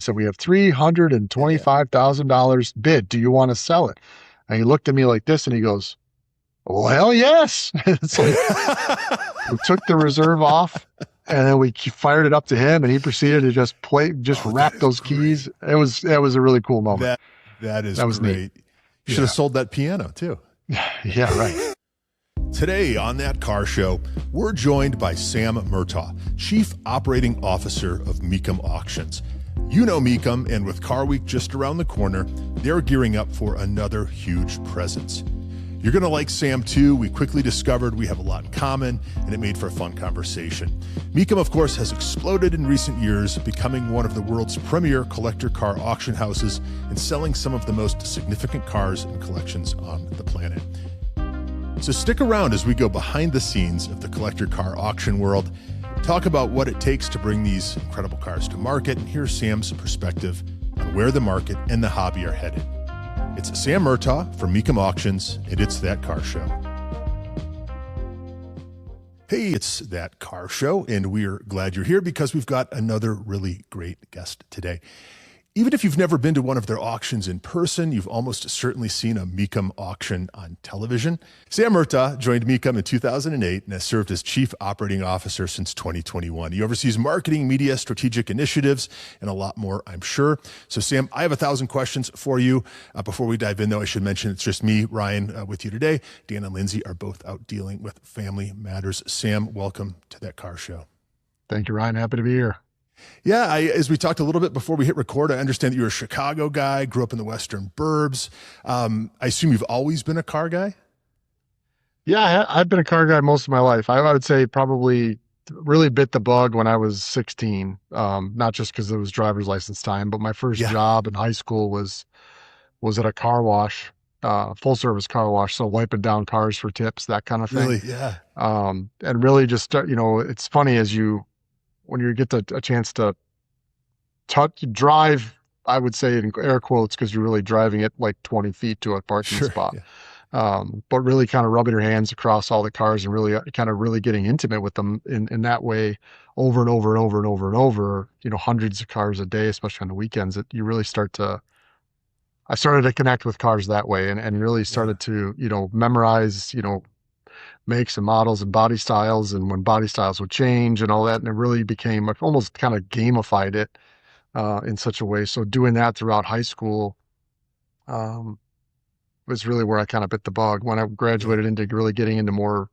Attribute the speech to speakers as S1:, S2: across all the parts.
S1: said, we have $325,000 bid. Do you want to sell it? And he looked at me like this and he goes, well, hell yes. It's like we took the reserve off and then we fired it up to him and he proceeded to just wrap those keys. It was a really cool moment.
S2: That is
S1: was
S2: great.
S1: neat.
S2: You should have sold that piano too.
S1: Yeah, right.
S2: Today on That Car Show, we're joined by Sam Murtaugh, Chief Operating Officer of Mecum Auctions. You know Mecum, and with Car Week just around the corner, they're gearing up for another huge presence. You're going to like Sam too. We quickly discovered we have a lot in common, and it made for a fun conversation. Mecum, of course, has exploded in recent years, becoming one of the world's premier collector car auction houses and selling some of the most significant cars and collections on the planet. So stick around as we go behind the scenes of the collector car auction world, talk about what it takes to bring these incredible cars to market, and hear Sam's perspective on where the market and the hobby are headed. It's Sam Murtaugh from Mecum Auctions, and it's That Car Show. Hey, it's That Car Show, and we're glad you're here because we've got another really great guest today. Even if you've never been to one of their auctions in person, you've almost certainly seen a Mecum auction on television. Sam Murtaugh joined Mecum in 2008 and has served as Chief Operating Officer since 2021. He oversees marketing, media, strategic initiatives, and a lot more, I'm sure. So Sam, I have 1,000 questions for you. Before we dive in, though, I should mention it's just me, Ryan, with you today. Dan and Lindsay are both out dealing with family matters. Sam, welcome to That Car Show.
S1: Thank you, Ryan. Happy to be here.
S2: Yeah, as we talked a little bit before we hit record, I understand that you're a Chicago guy, grew up in the Western Burbs. I assume you've always been a car guy?
S1: Yeah, I've been a car guy most of my life. I would say probably really bit the bug when I was 16, not just because it was driver's license time, but my first job in high school was at a car wash, full service car wash. So wiping down cars for tips, that kind of thing.
S2: Really? Yeah.
S1: And really just start, it's funny when you get a chance to drive, I would say in air quotes, because you're really driving it like 20 feet to a parking spot. Yeah. But really kind of rubbing your hands across all the cars and really really getting intimate with them in that way over and over and over and over and over, hundreds of cars a day, especially on the weekends, that you really I started to connect with cars that way and really started to, memorize, makes and models and body styles and when body styles would change and all that. And it really became almost kind of gamified it in such a way. So doing that throughout high school was really where I kind of bit the bug. When I graduated into really getting into more,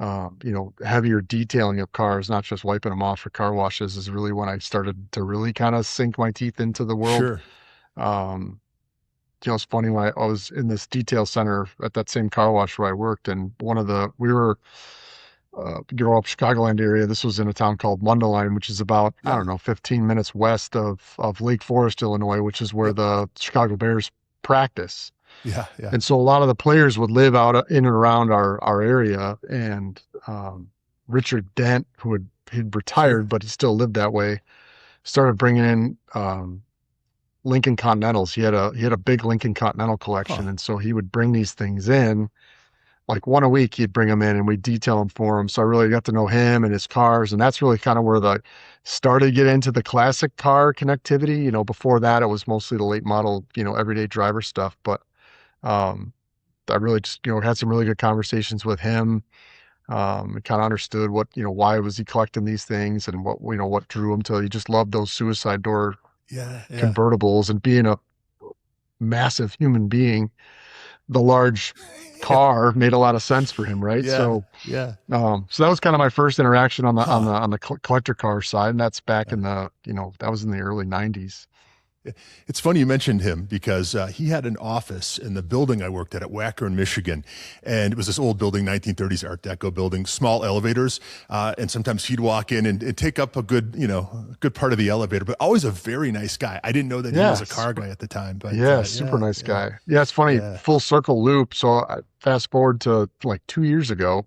S1: heavier detailing of cars, not just wiping them off for car washes, is really when I started to really kind of sink my teeth into the world. Sure. It's funny when I was in this detail center at that same car wash where I worked, and we were grow up Chicagoland area. This was in a town called Mundelein, which is about, 15 minutes west of Lake Forest, Illinois, which is where the Chicago Bears practice.
S2: Yeah.
S1: And so a lot of the players would live out in and around our area, and Richard Dent, he'd retired, but he still lived that way, started bringing in Lincoln Continentals. He had a big Lincoln Continental collection. And so he would bring these things in, like one a week, he'd bring them in and we'd detail them for him. So I really got to know him and his cars. And that's really kind of where started to get into the classic car connectivity. Before that, it was mostly the late model, everyday driver stuff. But I really just, had some really good conversations with him. And kind of understood what, why was he collecting these things and what drew him to, he just loved those suicide door convertibles, and being a massive human being, the large car made a lot of sense for him, right? So that was kind of my first interaction on the collector car side, and that's back in the that was in the early 90s.
S2: It's funny you mentioned him because he had an office in the building I worked at Wacker, Michigan. And it was this old building, 1930s Art Deco building, small elevators. And sometimes he'd walk in and take up a good part of the elevator, but always a very nice guy. I didn't know that he was a car guy at the time, but
S1: super nice guy. Yeah. It's funny, full circle loop. So I fast forward to like 2 years ago,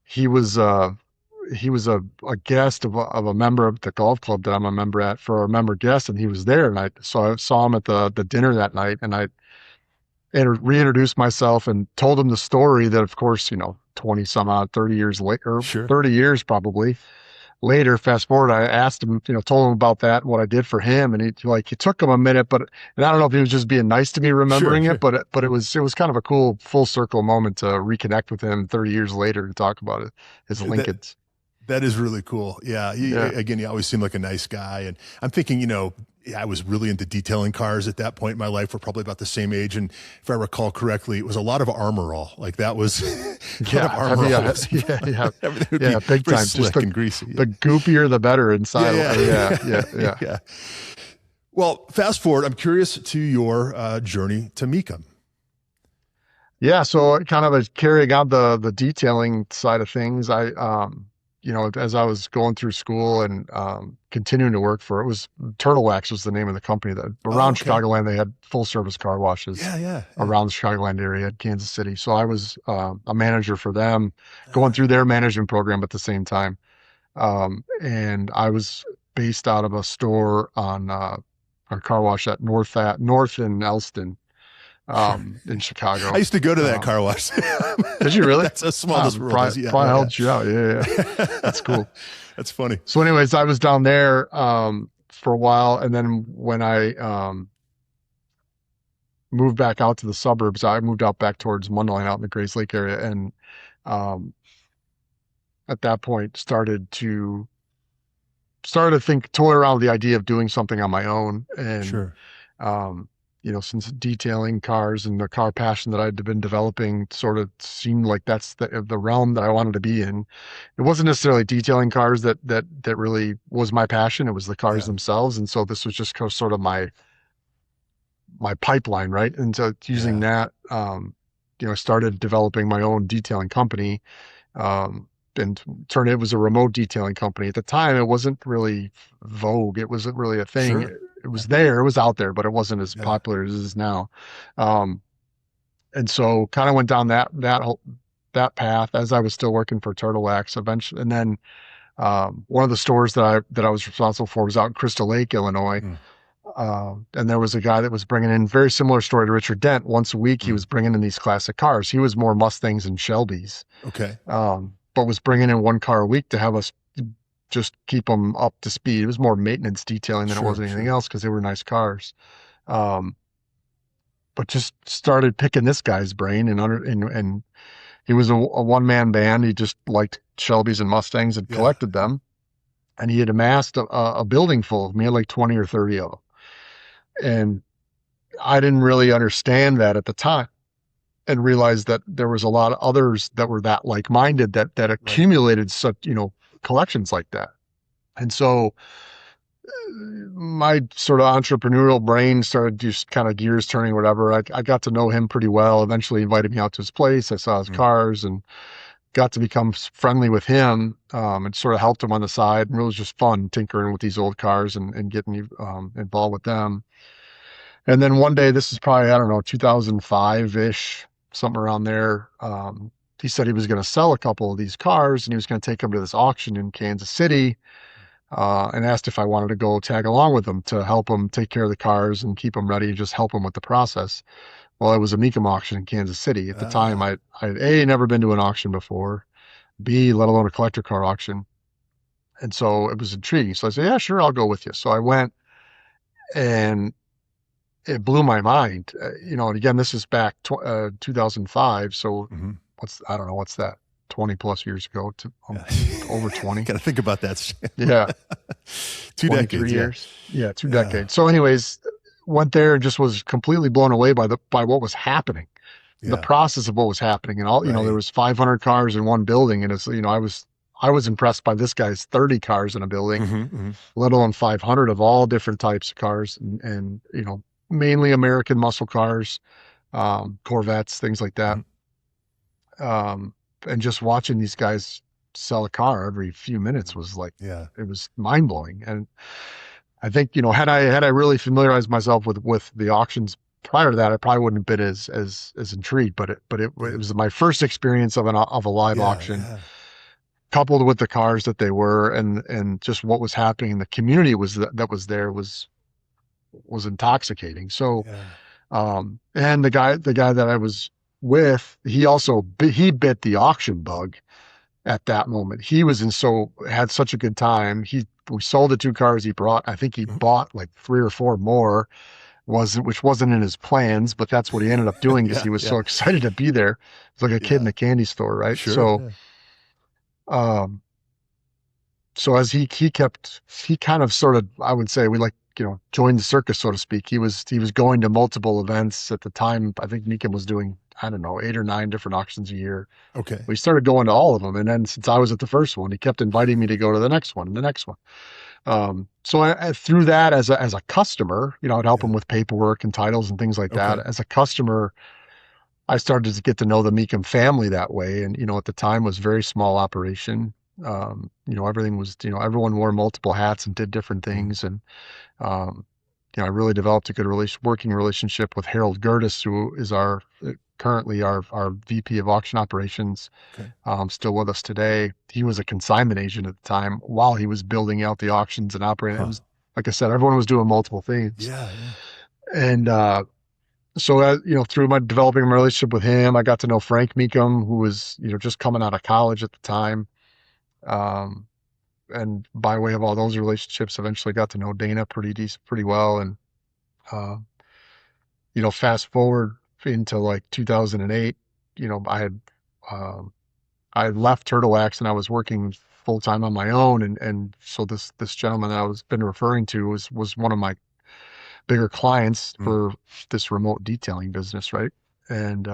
S1: he was a guest of a member of the golf club that I'm a member at for a member guest, and he was there, and I saw him at the dinner that night, and I reintroduced myself and told him the story that, of course, 20 some odd, 30 years later, 30 years probably, later, fast forward, I asked him, told him about that and what I did for him, and it took him a minute, and I don't know if he was just being nice to me
S2: Sure,
S1: remembering it,
S2: sure.
S1: but it was kind of a cool full circle moment to reconnect with him 30 years later and talk about it, his
S2: That
S1: Lincolns.
S2: that is really cool. Yeah.
S1: Yeah.
S2: Again, you always seem like a nice guy. And I'm thinking, I was really into detailing cars at that point in my life. We're probably about the same age. And if I recall correctly, it was a lot of armor all. Like that was a lot of
S1: Yeah,
S2: armor all.
S1: yeah, yeah, yeah,
S2: Everything would be
S1: yeah, big
S2: very
S1: time. Just
S2: slick and greasy.
S1: the goopier, the better inside.
S2: Yeah.
S1: Yeah,
S2: Yeah.
S1: yeah, yeah.
S2: Yeah. Well, fast forward. I'm curious to your journey to Mecum.
S1: Yeah, so kind of carrying on the detailing side of things, as I was going through school and continuing to work for it was Turtle Wax was the name of the company that
S2: Oh,
S1: around
S2: okay.
S1: Chicagoland they had full service car washes
S2: Yeah. Yeah. Yeah.
S1: around the Chicagoland area at Kansas City. So I was a manager for them, going
S2: Ah,
S1: through their management program at the same time. And I was based out of a store on a car wash at North in Elston,
S2: sure.
S1: in
S2: I
S1: Chicago.
S2: used to go to that
S1: Um,
S2: car wash.
S1: did you really?
S2: That's how small
S1: Ah,
S2: this world is. Yeah,
S1: probably
S2: yeah,
S1: helped you out. Yeah, yeah, yeah. That's
S2: yeah.
S1: cool.
S2: That's funny.
S1: So, anyways, I was down there for a while, and then when I moved back out to the suburbs, I moved out back towards Mundelein, out in the Grays Lake area, and um, at that point started to think, toy around with the idea of doing something on my own, and
S2: Sure.
S1: um, since detailing cars and the car passion that I'd been developing sort of seemed like that's the realm that I wanted to be in. It wasn't necessarily detailing cars that really was my passion. It was the cars
S2: Yeah.
S1: themselves. And so this was just sort of my pipeline, right? And so using
S2: Yeah.
S1: that, I started developing my own detailing company. Um, and turned it was a remote detailing company. At the time, it wasn't really vogue. It wasn't really a thing.
S2: Sure.
S1: It
S2: Yeah.
S1: was there, it was out there, but it wasn't as
S2: Yeah.
S1: popular as it is now. Um, and so kind of went down that path as I was still working for Turtle Wax eventually. And then one of the stores that I was responsible for was out in Crystal Lake, Illinois.
S2: Mm.
S1: And there was a guy that was bringing in very similar story to Richard Dent. Once a week, he
S2: Mm.
S1: was bringing in these classic cars. He was more Mustangs and Shelbys,
S2: Okay.
S1: but was bringing in one car a week to have us just keep them up to speed. It was more maintenance detailing than it was
S2: Sure.
S1: anything
S2: Sure.
S1: else because they were nice cars. Um, but just started picking this guy's brain and he was a one man band. He just liked Shelbys and Mustangs and
S2: Yeah.
S1: collected them. And he had amassed a building full of them. He had like 20 or 30 of them. And I didn't really understand that at the time and realized that there was a lot of others that were that like-minded that
S2: Right.
S1: accumulated such, collections like that. And so my sort of entrepreneurial brain started just kind of gears turning, whatever. I got to know him pretty well. Eventually invited me out to his place. I saw his
S2: Mm.
S1: cars and got to become friendly with him, and sort of helped him on the side. And it was just fun tinkering with these old cars and getting involved with them. And then one day, this is probably, I don't know, 2005-ish, something around there. He said he was going to sell a couple of these cars and he was going to take them to this auction in Kansas City, and asked if I wanted to go tag along with him to help him take care of the cars and keep them ready and just help him with the process. Well, it was a Mecum auction in Kansas City. At the time,
S2: Ah.
S1: I'd A, never been to an auction before, B, let alone a collector car auction. And so it was intriguing. So I said, yeah, sure, I'll go with you. So I went and it blew my mind. And again, this is back 2005. So
S2: Mhm.
S1: I don't know, what's that? 20 plus years ago to
S2: Yeah.
S1: over 20.
S2: Got to think about that.
S1: Yeah.
S2: 2 decades.
S1: 23
S2: Yeah.
S1: years. Yeah. Two
S2: Yeah.
S1: decades. So anyways, went there and just was completely blown away by what was happening, the
S2: Yeah.
S1: process of what was happening. And all, there
S2: Right.
S1: was 500 cars in one building. And it's, I was impressed by this guy's 30 cars in a building,
S2: Mm-hmm.
S1: let alone 500 of all different types of cars and mainly American muscle cars, Corvettes, things like that.
S2: Mm-hmm.
S1: And just watching these guys sell a car every few minutes was like,
S2: Yeah.
S1: it was mind blowing. And I think, had I really familiarized myself with the auctions prior to that, I probably wouldn't have been as intrigued, but it was my first experience of a live
S2: Yeah.
S1: auction,
S2: Yeah.
S1: coupled with the cars that they were and just what was happening in the community that was there was intoxicating. So,
S2: Yeah.
S1: and the guy that I was with, he bit the auction bug at that moment. He was in so had such a good time. We sold the 2 cars he brought. I think he
S2: Mhm.
S1: bought like 3 or 4 more, which wasn't in his plans, but that's what he ended up doing because
S2: Yeah,
S1: he was
S2: yeah,
S1: so excited to be there. It's like a kid in
S2: yeah.
S1: a candy store, right?
S2: Sure. Yeah.
S1: Um, so as he kind of sort of, I would say we like, joined the circus, so to speak. He was going to multiple events at the time. I think Mecum was doing, I don't know, 8 or 9 different auctions a year.
S2: Okay.
S1: We started going to all of them. And then since I was at the first one, he kept inviting me to go to the next one and the next one. So through that as a customer, I'd help
S2: Yeah.
S1: him with paperwork and titles and things like that.
S2: Okay.
S1: As a customer, I started to get to know the Mecum family that way. And, at the time was very small operation. Everything was, everyone wore multiple hats and did different
S2: Mm.
S1: things. And, um, I really developed a good working relationship with Harold Gertis, who is currently our VP of auction operations,
S2: Okay.
S1: still with us today. He was a consignment agent at the time while he was building out the auctions and operating. It
S2: Huh.
S1: was, like I said, everyone was doing multiple things.
S2: Yeah. Yeah.
S1: And so, through my developing a relationship with him, I got to know Frank Mecum, who was, just coming out of college at the time. Um, and by way of all those relationships, eventually got to know Dana pretty well. And, uh, fast forward into like 2008, um, I left Turtle Wax and I was working full time on my own. And so this gentleman that I was been referring to was one of my bigger clients
S2: Mm.
S1: for this remote detailing business, right? And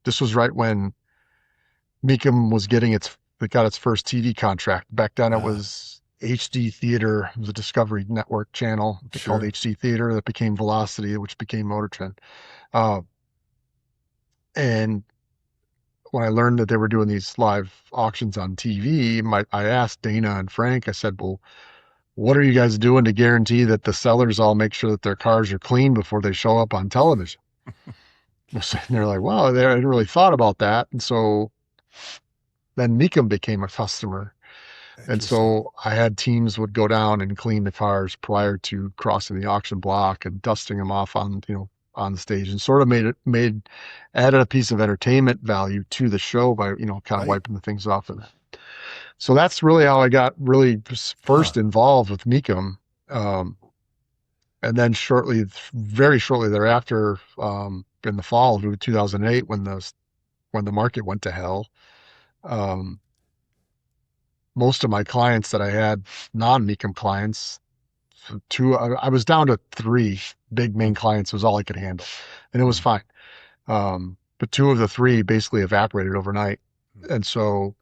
S1: this was right when Mecum was it got its first TV contract. Back then it
S2: Ah,
S1: was HD Theater, it was a Discovery Network channel they called
S2: sure.
S1: HD Theater that became Velocity, which became Motor Trend. Uh, and when I learned that they were doing these live auctions on TV, I asked Dana and Frank, I said, well, what are you guys doing to guarantee that the sellers all make sure that their cars are clean before they show up on television? And they're like, well, they hadn't really thought about that. And so then Mecum became a customer. And
S2: Interesting.
S1: so I had teams would go down and clean the cars prior to crossing the auction block and dusting them off on the stage, and sort of added a piece of entertainment value to the show by, kind of
S2: Right.
S1: wiping the things off of it. So that's really how I got really
S2: Huh.
S1: first involved with Mecum. Um, and then very shortly thereafter, in the fall of 2008, when the market went to hell, um, most of my clients that I had, non-Mecum clients, I was down to 3 big main
S2: Mm.
S1: clients was all I could handle, and it was
S2: Mm.
S1: fine. But 2 of the 3 basically evaporated overnight,
S2: Mm.
S1: and so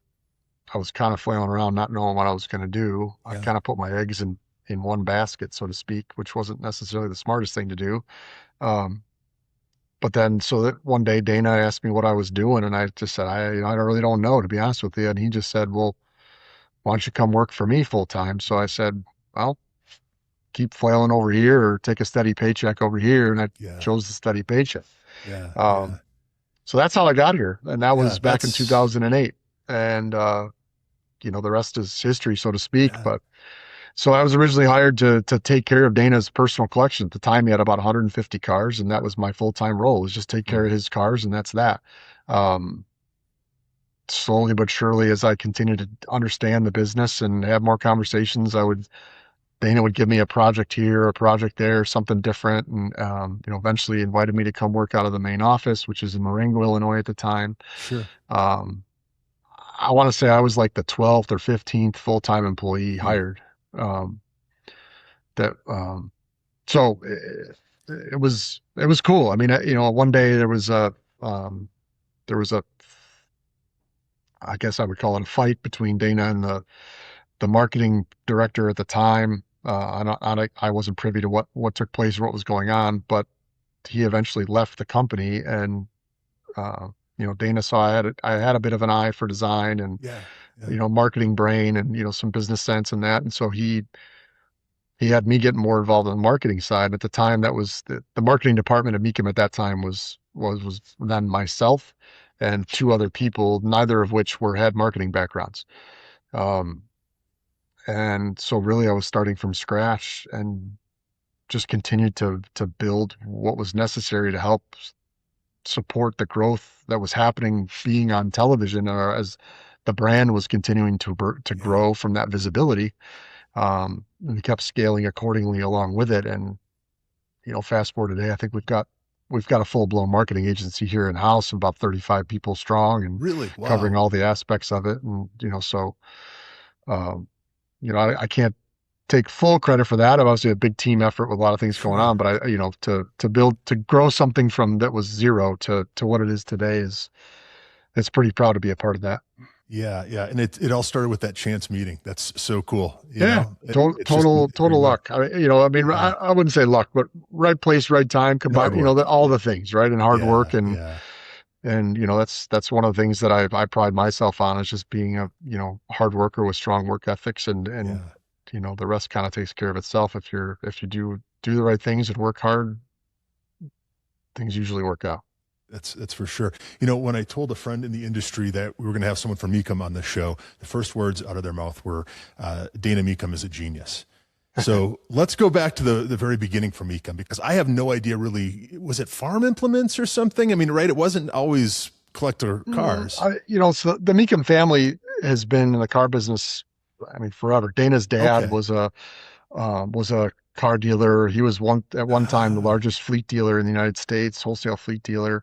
S1: I was kind of flailing around, not knowing what I was going to do. I
S2: Yeah.
S1: kind of put my eggs in one basket, so to speak, which wasn't necessarily the smartest thing to do. Um, but then, so that one day Dana asked me what I was doing, and I just said, I really don't know, to be honest with you. And he just said, well, why don't you come work for me full time? So I said, well, keep flailing over here or take a steady paycheck over here. And I
S2: Yeah.
S1: chose the steady paycheck.
S2: Yeah. Yeah.
S1: Um, so that's how I got here. And that
S2: Yeah.
S1: was back in
S2: That's
S1: 2008. And, the rest is history, so to speak.
S2: yeah.
S1: But so I was originally hired to take care of Dana's personal collection. At the time, he had about 150 cars, and that was my full time role, was just take care
S2: Mm.
S1: of his cars, and that's that. Um, Slowly but surely, as I continued to understand the business and have more conversations, Dana would give me a project here, a project there, something different, and eventually invited me to come work out of the main office, which is in Marengo, Illinois at the time.
S2: Sure.
S1: Um, I want to say I was like the 12th or 15th full-time employee
S2: Hmm.
S1: hired. Um, that so it was cool. I mean, one day um, there was a I guess I would call it a fight between Dana and the marketing director at the time. I wasn't privy to what took place or what was going on, but he eventually left the company, and uh, Dana saw I had a bit of an eye for design and
S2: Yeah. Yeah.
S1: marketing brain and some business sense and that, and so he had me get more involved in the marketing side. And at the time, that was the marketing department at Mecum at that time was then myself and 2 other people, neither of which had marketing backgrounds. Um, and so really I was starting from scratch and just continued to build what was necessary to help support the growth that was happening being on television, or as the brand was continuing to
S2: Yeah.
S1: grow from that visibility. And we kept scaling accordingly along with it. And, fast forward today, I think we've got a full blown marketing agency here in house, about 35 people strong and
S2: Really?
S1: covering
S2: Wow.
S1: all the aspects of it. And, so, um, I can't take full credit for that. Obviously a big team effort with a lot of things going on,
S2: Sure.
S1: but to grow something from that was zero to what it is today it's pretty proud to be a part of that.
S2: Yeah, yeah, and it all started with that chance meeting. That's so cool.
S1: Yeah,
S2: It's just who
S1: total
S2: you are.
S1: luck.
S2: Yeah,
S1: I wouldn't say luck, but right place, right time,
S2: and hard
S1: combine,
S2: work.
S1: all the things, right? And hard work
S2: Yeah, yeah,
S1: and that's one of the things that I pride myself on is just being a, hard worker with strong work ethics and
S2: yeah.
S1: the rest kind of takes care of itself if you do the right things and work hard, things usually work out.
S2: That's for sure. When I told a friend in the industry that we were going to have someone from Mecum on the show, the first words out of their mouth were, "Dana Mecum is a genius." So let's go back to the very beginning for Mecum, because I have no idea really. Was it farm implements or something? I mean, right? It wasn't always collector cars.
S1: So the Mecum family has been in the car business, I mean, forever. Dana's dad
S2: Okay.
S1: was a car dealer. He was at one time the
S2: Ah,
S1: largest fleet dealer in the United States, wholesale fleet dealer.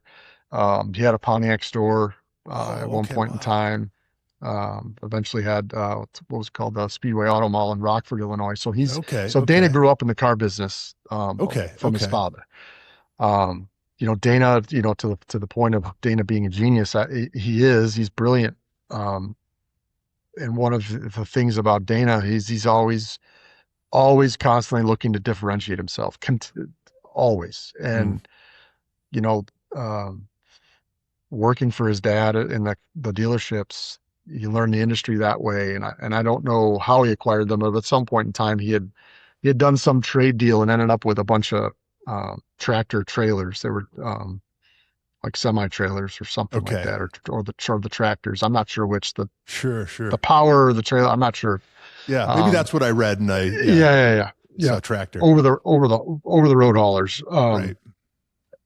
S1: He had a Pontiac store at
S2: oh,
S1: one
S2: okay.
S1: point in
S2: Wow.
S1: time. Eventually had what was called the Speedway Auto Mall in Rockford, Illinois.
S2: Okay.
S1: So Dana
S2: Okay.
S1: grew up in the car business
S2: Okay.
S1: from his
S2: Okay.
S1: father. Dana, to the point of Dana being a genius, he's brilliant. Um, and one of the things about Dana, he's always constantly looking to differentiate himself, always.
S2: Hmm.
S1: And, you know, um, working for his dad in the dealerships, he learned the industry that way. And I don't know how he acquired them, but at some point in time, he had done some trade deal and ended up with a bunch of tractor trailers. They were like semi trailers or something like
S2: Okay.
S1: that, or the tractors. I'm not sure which
S2: Sure.
S1: the
S2: Sure.
S1: power or the trailer. I'm not sure.
S2: Yeah. Maybe
S1: Um,
S2: that's what I read, and
S1: yeah, yeah, yeah, yeah.
S2: saw tractor.
S1: Over the road haulers.
S2: Right.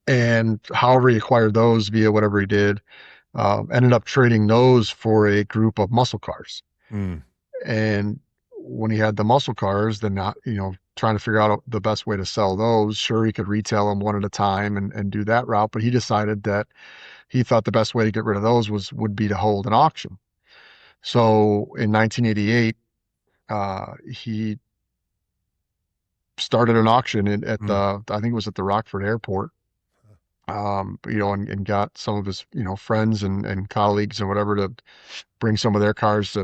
S1: And however he acquired those via whatever he did, ended up trading those for a group of muscle cars.
S2: Hmm.
S1: And when he had the muscle cars, then not, trying to figure out the best way to sell those. Sure, he could retail them one at a time and do that route, but he decided that he thought the best way to get rid of those would be to hold an auction. So in 1988, he started an auction at
S2: Hmm.
S1: I think it was at the Rockford Airport. And got some of his, friends and colleagues and whatever to bring some of their cars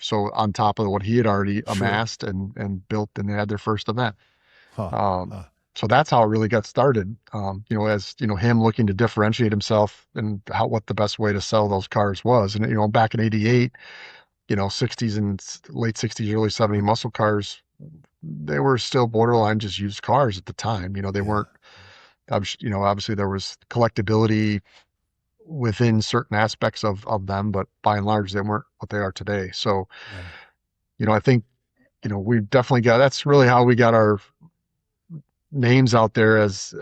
S1: so on top of what he had already
S2: Sure.
S1: amassed and built, and they had their first event.
S2: Huh.
S1: Um,
S2: Huh.
S1: so that's how it really got started. As him looking to differentiate himself and what the best way to sell those cars was. And back in '88, 60s and late '60s, early '70s muscle cars, they were still borderline just used cars at the time. They
S2: Yeah.
S1: weren't. Obviously there was collectability within certain aspects of them, but by and large, they weren't what they are today. So,
S2: Yeah.
S1: I think, we've definitely that's really how we got our names out there as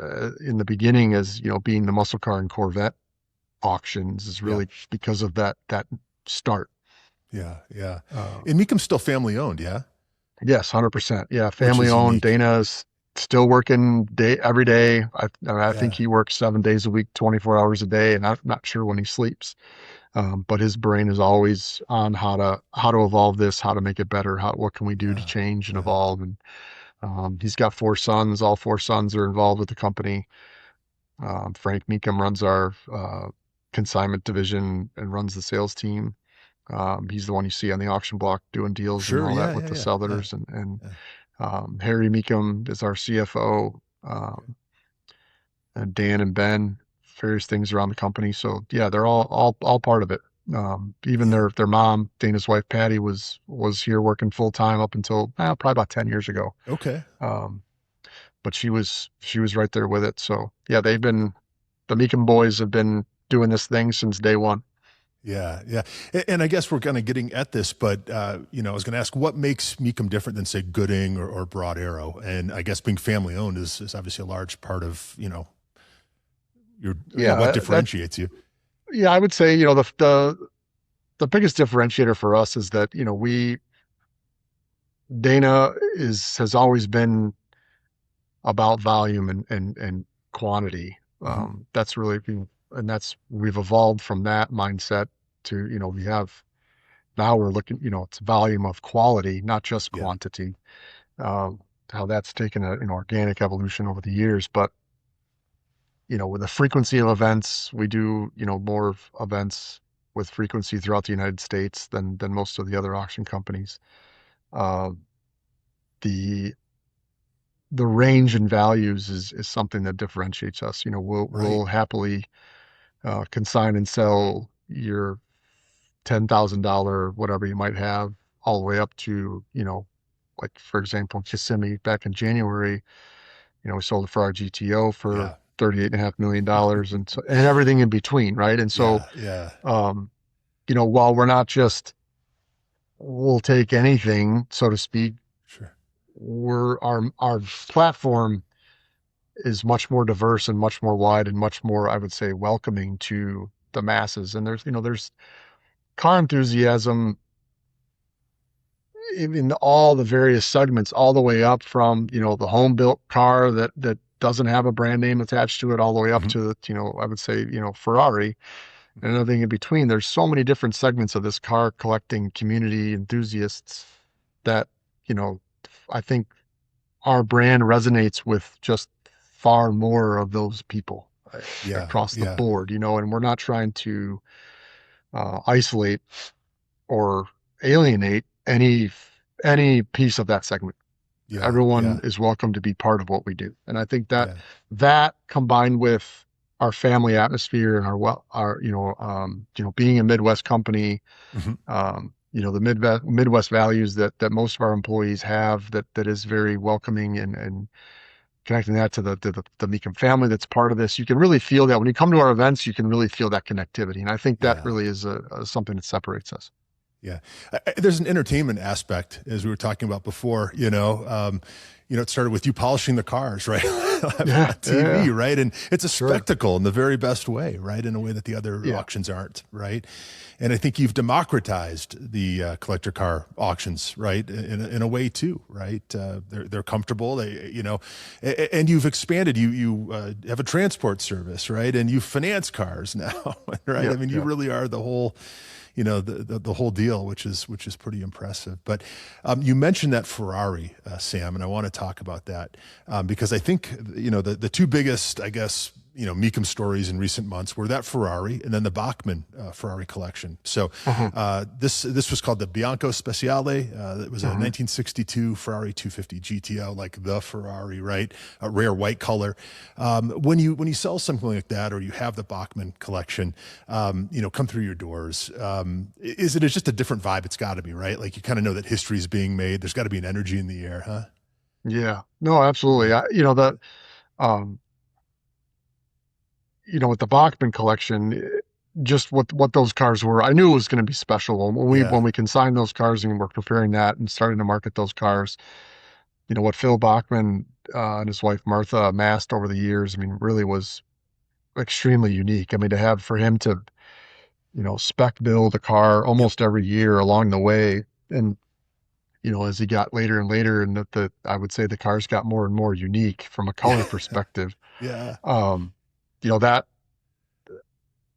S1: in the beginning as, being the muscle car and Corvette auctions is
S2: Yeah.
S1: really because of that start.
S2: Yeah. Yeah.
S1: Uh,
S2: And Mecum's still family owned. Yeah.
S1: yes, 100%. Yeah.
S2: Which
S1: Family
S2: is
S1: owned.
S2: unique.
S1: Dana's still working every day. I think
S2: Yeah.
S1: he works 7 days a week, 24 hours a day, and I'm not sure when he sleeps. But his brain is always on how to evolve this, how to make it better, what can we do to
S2: Yeah.
S1: change and
S2: Yeah.
S1: evolve. And he's got four sons. All four sons are involved with the company. Frank Mecum runs our consignment division and runs the sales team. He's the one you see on the auction block doing deals and
S2: Sure.
S1: all that
S2: Yeah.
S1: with
S2: Yeah.
S1: the
S2: Yeah. Yeah.
S1: sellers. And
S2: Yeah.
S1: Harry Mecum is our CFO. And Dan and Ben, various things around the company. So yeah, they're all part of it. Even
S2: Yeah.
S1: their mom, Dana's wife Patty, was here working full time up until probably about 10 years ago.
S2: Okay.
S1: Um, but she was right there with it. So yeah, the Meekum boys have been doing this thing since day one.
S2: Yeah, yeah, and I guess we're kind of getting at this, but I was going to ask what makes Mecum different than say Gooding or Broad Arrow, and I guess being family owned is obviously a large part of your
S1: Yeah,
S2: what
S1: that
S2: differentiates you.
S1: yeah, I would say the the biggest differentiator for us is that, Dana has always been about volume and quantity.
S2: Hmm.
S1: That's really, and we've evolved from that mindset to, now we're looking, it's volume of quality, not just
S2: Yeah.
S1: quantity. Um, how that's taken an organic evolution over the years. But, with the frequency of events, we do, more events with frequency throughout the United States than most of the other auction companies. Uh, the the range in values is something that differentiates us. We'll
S2: Right.
S1: happily consign and sell your $10,000 whatever you might have all the way up to, like for example, Kissimmee back in January, we sold a Ferrari GTO for
S2: Yeah.
S1: $38.5 million and everything in between, right? And so,
S2: Yeah. Yeah.
S1: um, while we're not just we'll take anything, so to speak,
S2: Sure.
S1: our platform is much more diverse and much more wide and much more, I would say, welcoming to the masses. And there's car enthusiasm in all the various segments, all the way up from, the home built car that doesn't have a brand name attached to it, all the way up
S2: Hmm.
S1: to, I would say, Ferrari and everything in between. There's so many different segments of this car collecting community enthusiasts that, you know, I think our brand resonates with just far more of those people
S2: Yeah.
S1: across the
S2: Yeah.
S1: board, and we're not trying to isolate or alienate any piece of that segment.
S2: Yeah.
S1: Everyone
S2: Yeah.
S1: is welcome to be part of what we do. And I think that
S2: Yeah.
S1: that combined with our family atmosphere and our being a Midwest company,
S2: Hmm.
S1: the Midwest values that most of our employees have, that is very welcoming, and connecting that to the Mecum family that's part of this. You can really feel that when you come to our events, you can really feel that connectivity. And I think that
S2: Yeah.
S1: really is something that separates us.
S2: Yeah, there's an entertainment aspect, as we were talking about before. It started with you polishing the cars, right, on
S1: Yeah,
S2: TV,
S1: yeah,
S2: right, and it's a
S1: sure.
S2: spectacle in the very best way, right, in a way that the other
S1: Yeah,
S2: auctions aren't, right. And I think you've democratized the collector car auctions, right, in a way too, right. They're comfortable, and you've expanded. You have a transport service, right, and you finance cars now, right.
S1: yeah,
S2: I mean, you
S1: yeah.
S2: really are the whole the whole deal, which is pretty impressive. But you mentioned that Ferrari, Sam, and I want to talk about that because I think the two biggest, I guess, Mecum stories in recent months were that Ferrari and then the Bachmann Ferrari collection. So
S1: Hmm.
S2: this was called the Bianco Speciale. It was a
S1: Hmm.
S2: 1962 Ferrari 250 GTO, like the Ferrari, right? A rare white color. When you sell something like that, or you have the Bachmann collection, come through your doors, is it just a different vibe? It's got to be, right? Like you kind of know that history is being made. There's got to be an energy in the air, huh?
S1: Yeah, no, absolutely.
S2: Yeah.
S1: Um, with the Bachmann collection, just what those cars were, I knew it was going to be special
S2: Yeah.
S1: when we consigned those cars and we're preparing that and starting to market those cars. What Phil Bachmann and his wife Martha amassed over the years, I mean, really was extremely unique. I mean, for him to, spec build a car
S2: Yep.
S1: almost every year along the way, and as he got later and later, and I would say the cars got more and more unique from a color
S2: Yeah.
S1: perspective.
S2: Yeah.
S1: Um, you know that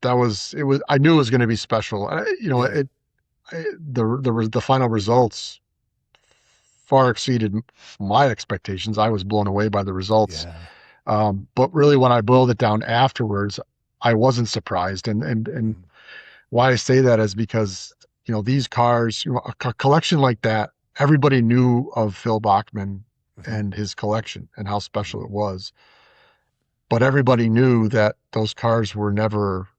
S1: that was it was I knew it was going to be special.
S2: Yeah.
S1: The final results far exceeded my expectations. I was blown away by the results.
S2: Yeah.
S1: But really, when I boiled it down afterwards, I wasn't surprised. And
S2: Mm-hmm.
S1: why I say that is because, these cars, a collection like that, everybody knew of Phil Bachman
S2: Mm-hmm.
S1: and his collection and how special it was. But everybody knew that those cars were never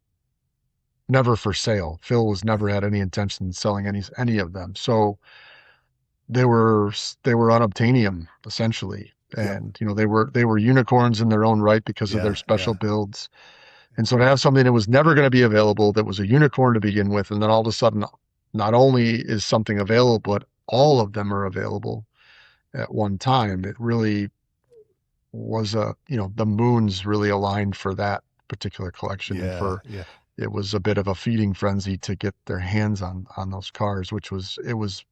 S1: for sale. Phil was never
S2: Right.
S1: had any intention of selling any of them. So they were they were unobtainium essentially.
S2: Yep.
S1: And they were unicorns in their own right because of their
S2: Yeah.
S1: special
S2: Yeah.
S1: builds. And so to have something that was never going to be available, that was a unicorn to begin with, and then all of a sudden, not only is something available, but all of them are available at one time, it really was the moons really aligned for that particular collection and
S2: Yeah.
S1: for
S2: Yeah.
S1: it was a bit of a feeding frenzy to get their hands on those cars, which was it was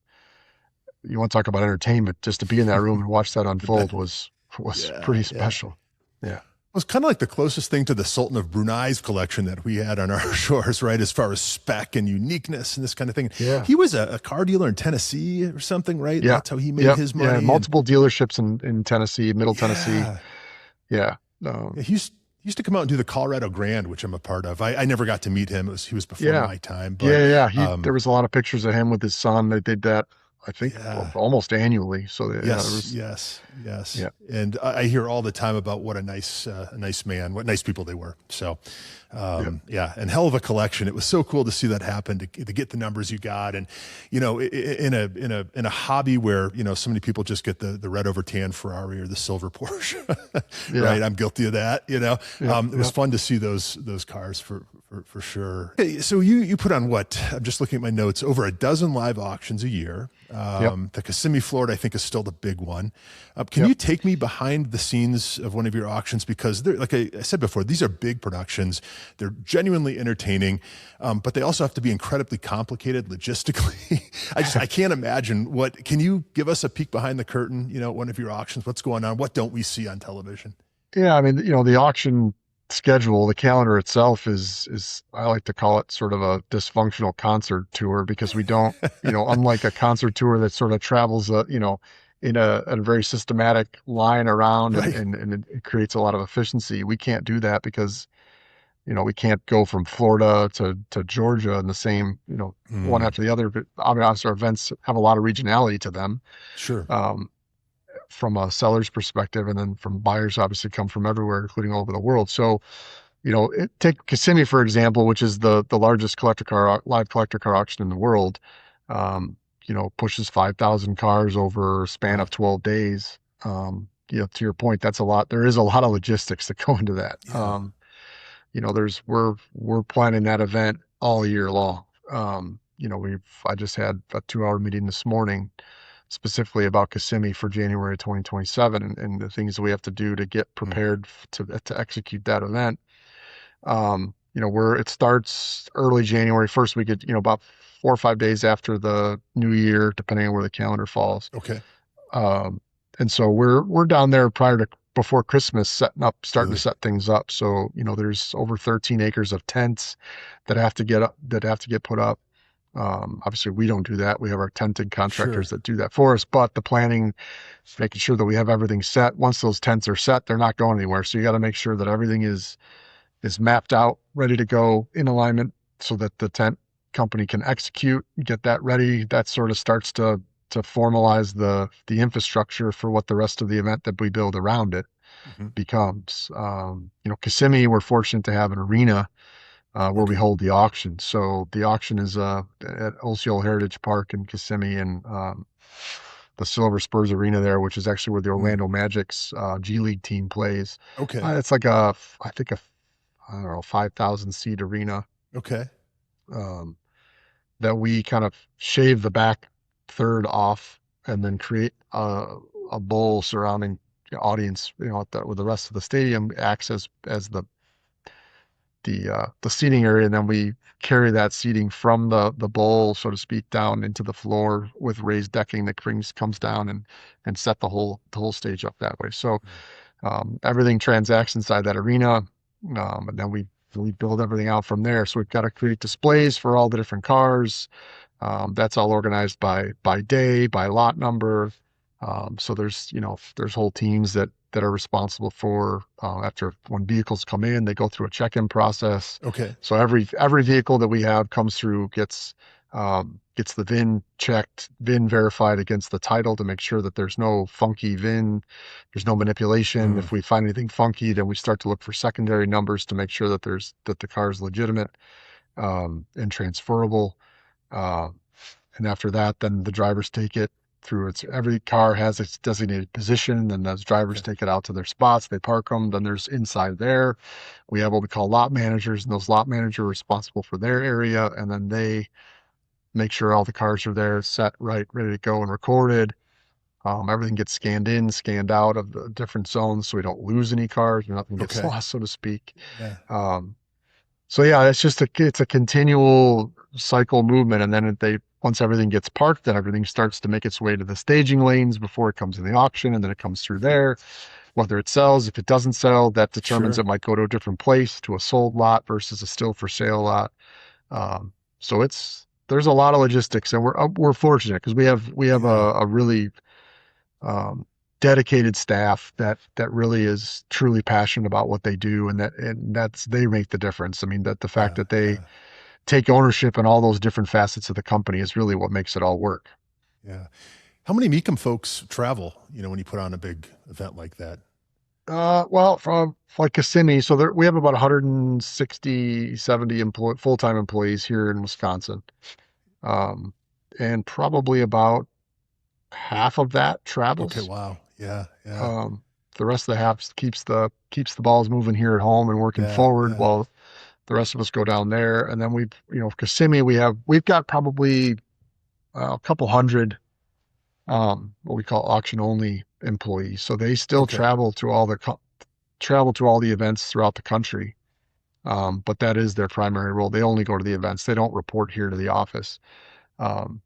S1: you want to talk about entertainment, just to be in that room and watch that
S2: I bet.
S1: unfold was
S2: Yeah,
S1: pretty
S2: yeah.
S1: special. Yeah.
S2: It was kind of like the closest thing to the Sultan of Brunei's collection that we had on our shores, right? As far as spec and uniqueness and this kind of thing.
S1: Yeah.
S2: He was a car dealer in Tennessee or something, right?
S1: Yeah.
S2: That's how he made
S1: Yep.
S2: his
S1: Yeah.
S2: money. And
S1: Multiple dealerships in Tennessee, Middle Tennessee.
S2: yeah,
S1: Yeah.
S2: yeah, he used to come out and do the Colorado Grand, which I'm a part of. I never got to meet him. He was before
S1: Yeah.
S2: my time,
S1: Yeah.
S2: but
S1: Yeah. There was a lot of pictures of him with his son. They did that, I think,
S2: yeah.
S1: almost annually. So yeah, it
S2: Yes,
S1: was,
S2: yes, yes.
S1: yeah.
S2: And I hear all the time about what a nice man, what nice people they were. So,
S1: Yeah.
S2: yeah, and hell of a collection. It was so cool to see that happen, to get the numbers you got, and in a hobby where so many people just get the red over tan Ferrari or the silver Porsche,
S1: Yeah.
S2: right? I'm guilty of that.
S1: Yeah.
S2: It was fun to see those cars for sure. Okay, so you put on what? I'm just looking at my notes. Over a dozen live auctions a year.
S1: Yep.
S2: The Kissimmee, Florida, I think is still the big one. Can
S1: Yep.
S2: you take me behind the scenes of one of your auctions? Because like I said before, these are big productions. They're genuinely entertaining, but they also have to be incredibly complicated logistically. I can't imagine can you give us a peek behind the curtain, at one of your auctions? What's going on? What don't we see on television?
S1: Yeah. I mean, the auction schedule, the calendar itself is I like to call it sort of a dysfunctional concert tour because we don't, unlike a concert tour that sort of travels, in a very systematic line around
S2: Right.
S1: and it creates a lot of efficiency. We can't do that because, we can't go from Florida to Georgia in the same, one
S2: Mm,
S1: after the other. But obviously our events have a lot of regionality to them.
S2: sure.
S1: Um, from a seller's perspective, and then from buyers obviously come from everywhere, including all over the world. So, take Kissimmee, for example, which is the largest live collector car auction in the world. Pushes 5,000 cars over a span
S2: Wow.
S1: of 12 days. To your point, that's a lot. There is a lot of logistics that go into that.
S2: Yeah.
S1: We're planning that event all year long. I just had a 2-hour meeting this morning specifically about Kissimmee for January 2027 and the things that we have to do to get
S2: Mm,
S1: prepared to execute that event. Where it starts early January, first week, about 4 or 5 days after the new year, depending on where the calendar falls.
S2: okay.
S1: Um, and so we're down there before Christmas, starting to
S2: Really?
S1: set things up. So, there's over 13 acres of tents that have to get put up. Obviously we don't do that. We have our tenting contractors
S2: Sure.
S1: that do that for us, but the planning, making sure that we have everything set. Once those tents are set, they're not going anywhere. So you got to make sure that everything is mapped out, ready to go in alignment so that the tent company can execute, get that ready. That sort of starts to formalize the infrastructure for what the rest of the event that we build around it
S2: Hmm.
S1: becomes. Kissimmee, we're fortunate to have an arena where we
S2: Okay.
S1: hold the auction. So the auction is at Osceola Heritage Park in Kissimmee and the Silver Spurs Arena there, which is actually where the
S2: Mm,
S1: Orlando Magic's G League team plays.
S2: okay.
S1: It's like I think I don't know, 5,000 seat arena
S2: Okay.
S1: um, that we kind of shave the back third off and then create a bowl surrounding the audience, where the rest of the stadium acts as the seating area, and then we carry that seating from the bowl, so to speak, down into the floor with raised decking that comes down and set the whole stage up that way. So
S2: Mm,
S1: everything transacts inside that arena, and then we build everything out from there. So we've got to create displays for all the different cars. That's all organized by day, by lot number. So there's whole teams that are responsible for after when vehicles come in, they go through a check-in process.
S2: okay.
S1: So every vehicle that we have comes through, gets the VIN checked, VIN verified against the title to make sure that there's no funky VIN, there's no manipulation.
S2: Mm,
S1: If we find anything funky, then we start to look for secondary numbers to make sure that the car is legitimate and transferable. Uh, and after that, then the drivers take it through every car has its designated position. Then those drivers
S2: okay.
S1: take it out to their spots, they park them. Then there's inside there, we have what we call lot managers, and those lot managers are responsible for their area. And then they make sure all the cars are there, set right, ready to go and recorded. Everything gets scanned in, scanned out of the different zones so we don't lose any cars or nothing gets
S2: Okay.
S1: lost, so to speak.
S2: Yeah.
S1: Um, So yeah, it's a continual cycle movement, and then once everything gets parked, then everything starts to make its way to the staging lanes before it comes to the auction, and then it comes through there. Whether it sells, if it doesn't sell, that determines
S2: Sure.
S1: it might go to a different place, to a sold lot versus a still for sale lot. Um, so there's a lot of logistics, and we're fortunate because we have
S2: Yeah.
S1: a really um, dedicated staff that really is truly passionate about what they do, and that's they make the difference. I mean, that the fact
S2: Yeah.
S1: that they
S2: Yeah.
S1: take ownership in all those different facets of the company is really what makes it all work.
S2: Yeah. How many Mecum folks travel, when you put on a big event like that?
S1: Well, from like Kissimmee, so we have about 160, 70 full-time employees here in Wisconsin. Um, and probably about half of that
S2: Okay.
S1: travels.
S2: Wow. Yeah. Yeah.
S1: Um, the rest of the half keeps the balls moving here at home and working
S2: Yeah.
S1: forward
S2: Yeah.
S1: while the rest of us go down there. And then Kissimmee, we've got probably a couple hundred what we call auction only employees. So they still
S2: Okay.
S1: travel to all the events throughout the country. But that is their primary role. They only go to the events. They don't report here to the office. Um,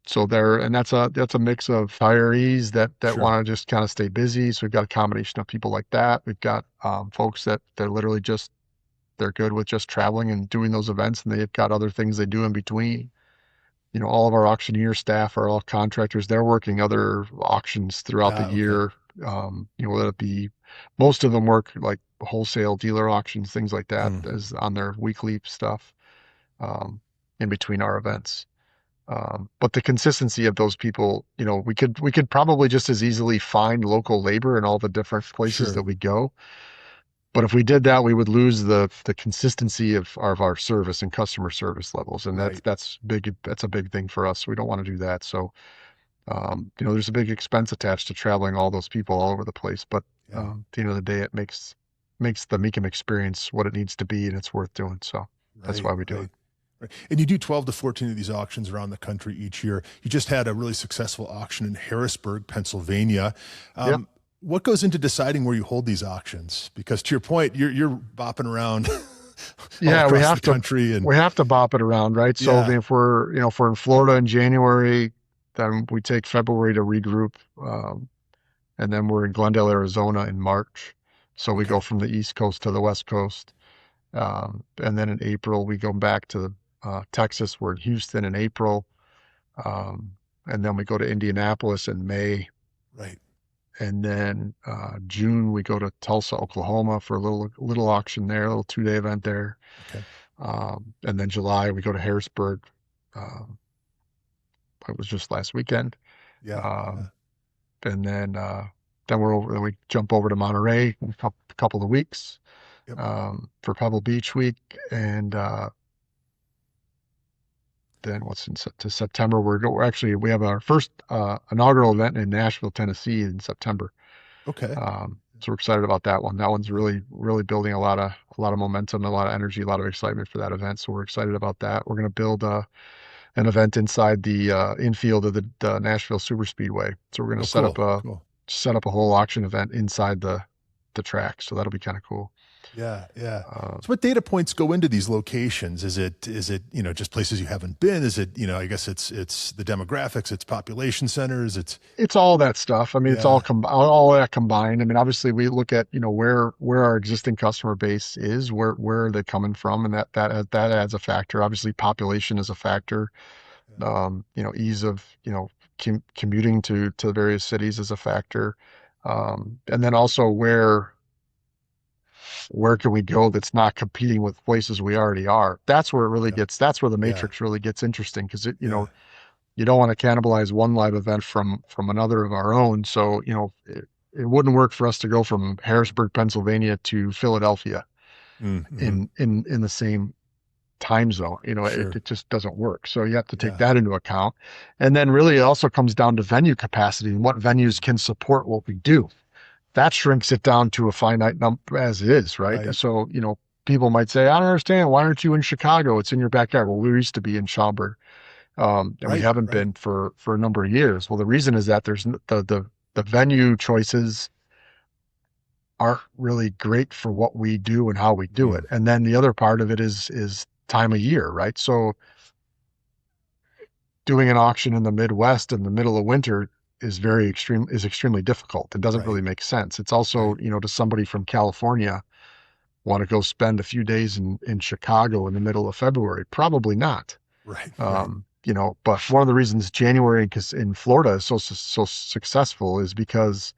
S1: so and that's a mix of retirees that
S2: Sure.
S1: want to just kind of stay busy. So we've got a combination of people like that. We've got folks that they're literally just they're good with just traveling and doing those events, and they've got other things they do in between. All of our auctioneer staff are all contractors. They're working other auctions throughout the
S2: Ah, okay.
S1: year. Whether it be most of them work like wholesale dealer auctions, things like that,
S2: Mm,
S1: as on their weekly stuff um, in between our events. But the consistency of those people, we could probably just as easily find local labor in all the different places that
S2: sure.
S1: we go. But if we did that, we would lose the consistency of our service and customer service levels, and that's
S2: Right.
S1: that's big. That's a big thing for us. We don't want to do that. So, there's a big expense attached to traveling all those people all over the place. But
S2: Yeah.
S1: at the end of the day, it makes the Mecum experience what it needs to be, and it's worth doing. So that's
S2: Right.
S1: why we do it.
S2: Right. Right. And you do 12 to 14 of these auctions around the country each year. You just had a really successful auction in Harrisburg, Pennsylvania.
S1: Yep.
S2: What goes into deciding where you hold these auctions? Because to your point, you're bopping around all
S1: Yeah, we
S2: across the
S1: have to
S2: country, and
S1: we have to bop it around, right? So I
S2: yeah.
S1: mean, if we're in Florida in January, then we take February to regroup, and then we're in Glendale, Arizona in March. So we go
S2: Okay.
S1: from the East Coast to the West Coast, and then in April we go back to Texas. We're in Houston in April, um, and then we go to Indianapolis in May,
S2: Right.
S1: and then June we go to Tulsa, Oklahoma for a little auction there, a little 2-day event there.
S2: Okay.
S1: And then July, we go to Harrisburg. Um, it was just last weekend.
S2: Yeah. Yeah.
S1: Um, and then we jump over to Monterey in a couple of weeks
S2: Yep.
S1: for Pebble Beach week. And then to September, we have our first inaugural event in Nashville, Tennessee in September.
S2: Okay.
S1: So we're excited about that one. That one's really, really building a lot of momentum, a lot of energy, a lot of excitement for that event. So we're excited about that. We're going to build an event inside the infield of the Nashville Super Speedway. So we're going
S2: Oh,
S1: to set up
S2: cool.
S1: a
S2: Cool.
S1: set up a whole auction event inside the track. So that'll be kind of cool.
S2: Yeah, yeah.
S1: Uh,
S2: So what data points go into these locations? Is it, just places you haven't been? Is it, I guess it's the demographics, it's population centers, it's
S1: it's all that stuff. I mean, it's
S2: yeah,
S1: all that combined. I mean, obviously we look at, where our existing customer base is, where are they coming from, and that adds a factor. Obviously, population is a factor.
S2: yeah,
S1: Ease of, commuting to the various cities is a factor. And then also where can we go that's not competing with places we already are? That's where the
S2: yeah,
S1: matrix really gets interesting because
S2: yeah,
S1: you don't want to cannibalize one live event from another of our own. So, it wouldn't work for us to go from Harrisburg, Pennsylvania to Philadelphia
S2: mm-hmm.
S1: in the same time zone. It,
S2: Sure,
S1: it just doesn't work. So you have to take
S2: yeah,
S1: that into account. And then really it also comes down to venue capacity and what venues can support what we do. That shrinks it down to a finite number as it is, right?
S2: right,
S1: So, people might say, I don't understand. Why aren't you in Chicago? It's in your backyard. Well, we used to be in Schaumburg, and we
S2: right,
S1: haven't
S2: right,
S1: been for a number of years. Well, the reason is that there's the venue choices aren't really great for what we do and how we do
S2: Mm,
S1: it. And then the other part of it is time of year, right? So doing an auction in the Midwest in the middle of winter is extremely difficult. It doesn't
S2: right.
S1: really make sense. It's also,
S2: Right.
S1: to somebody from California want to go spend a few days in Chicago in the middle of February? Probably not.
S2: Right. Right.
S1: But one of the reasons January in Florida is so successful is because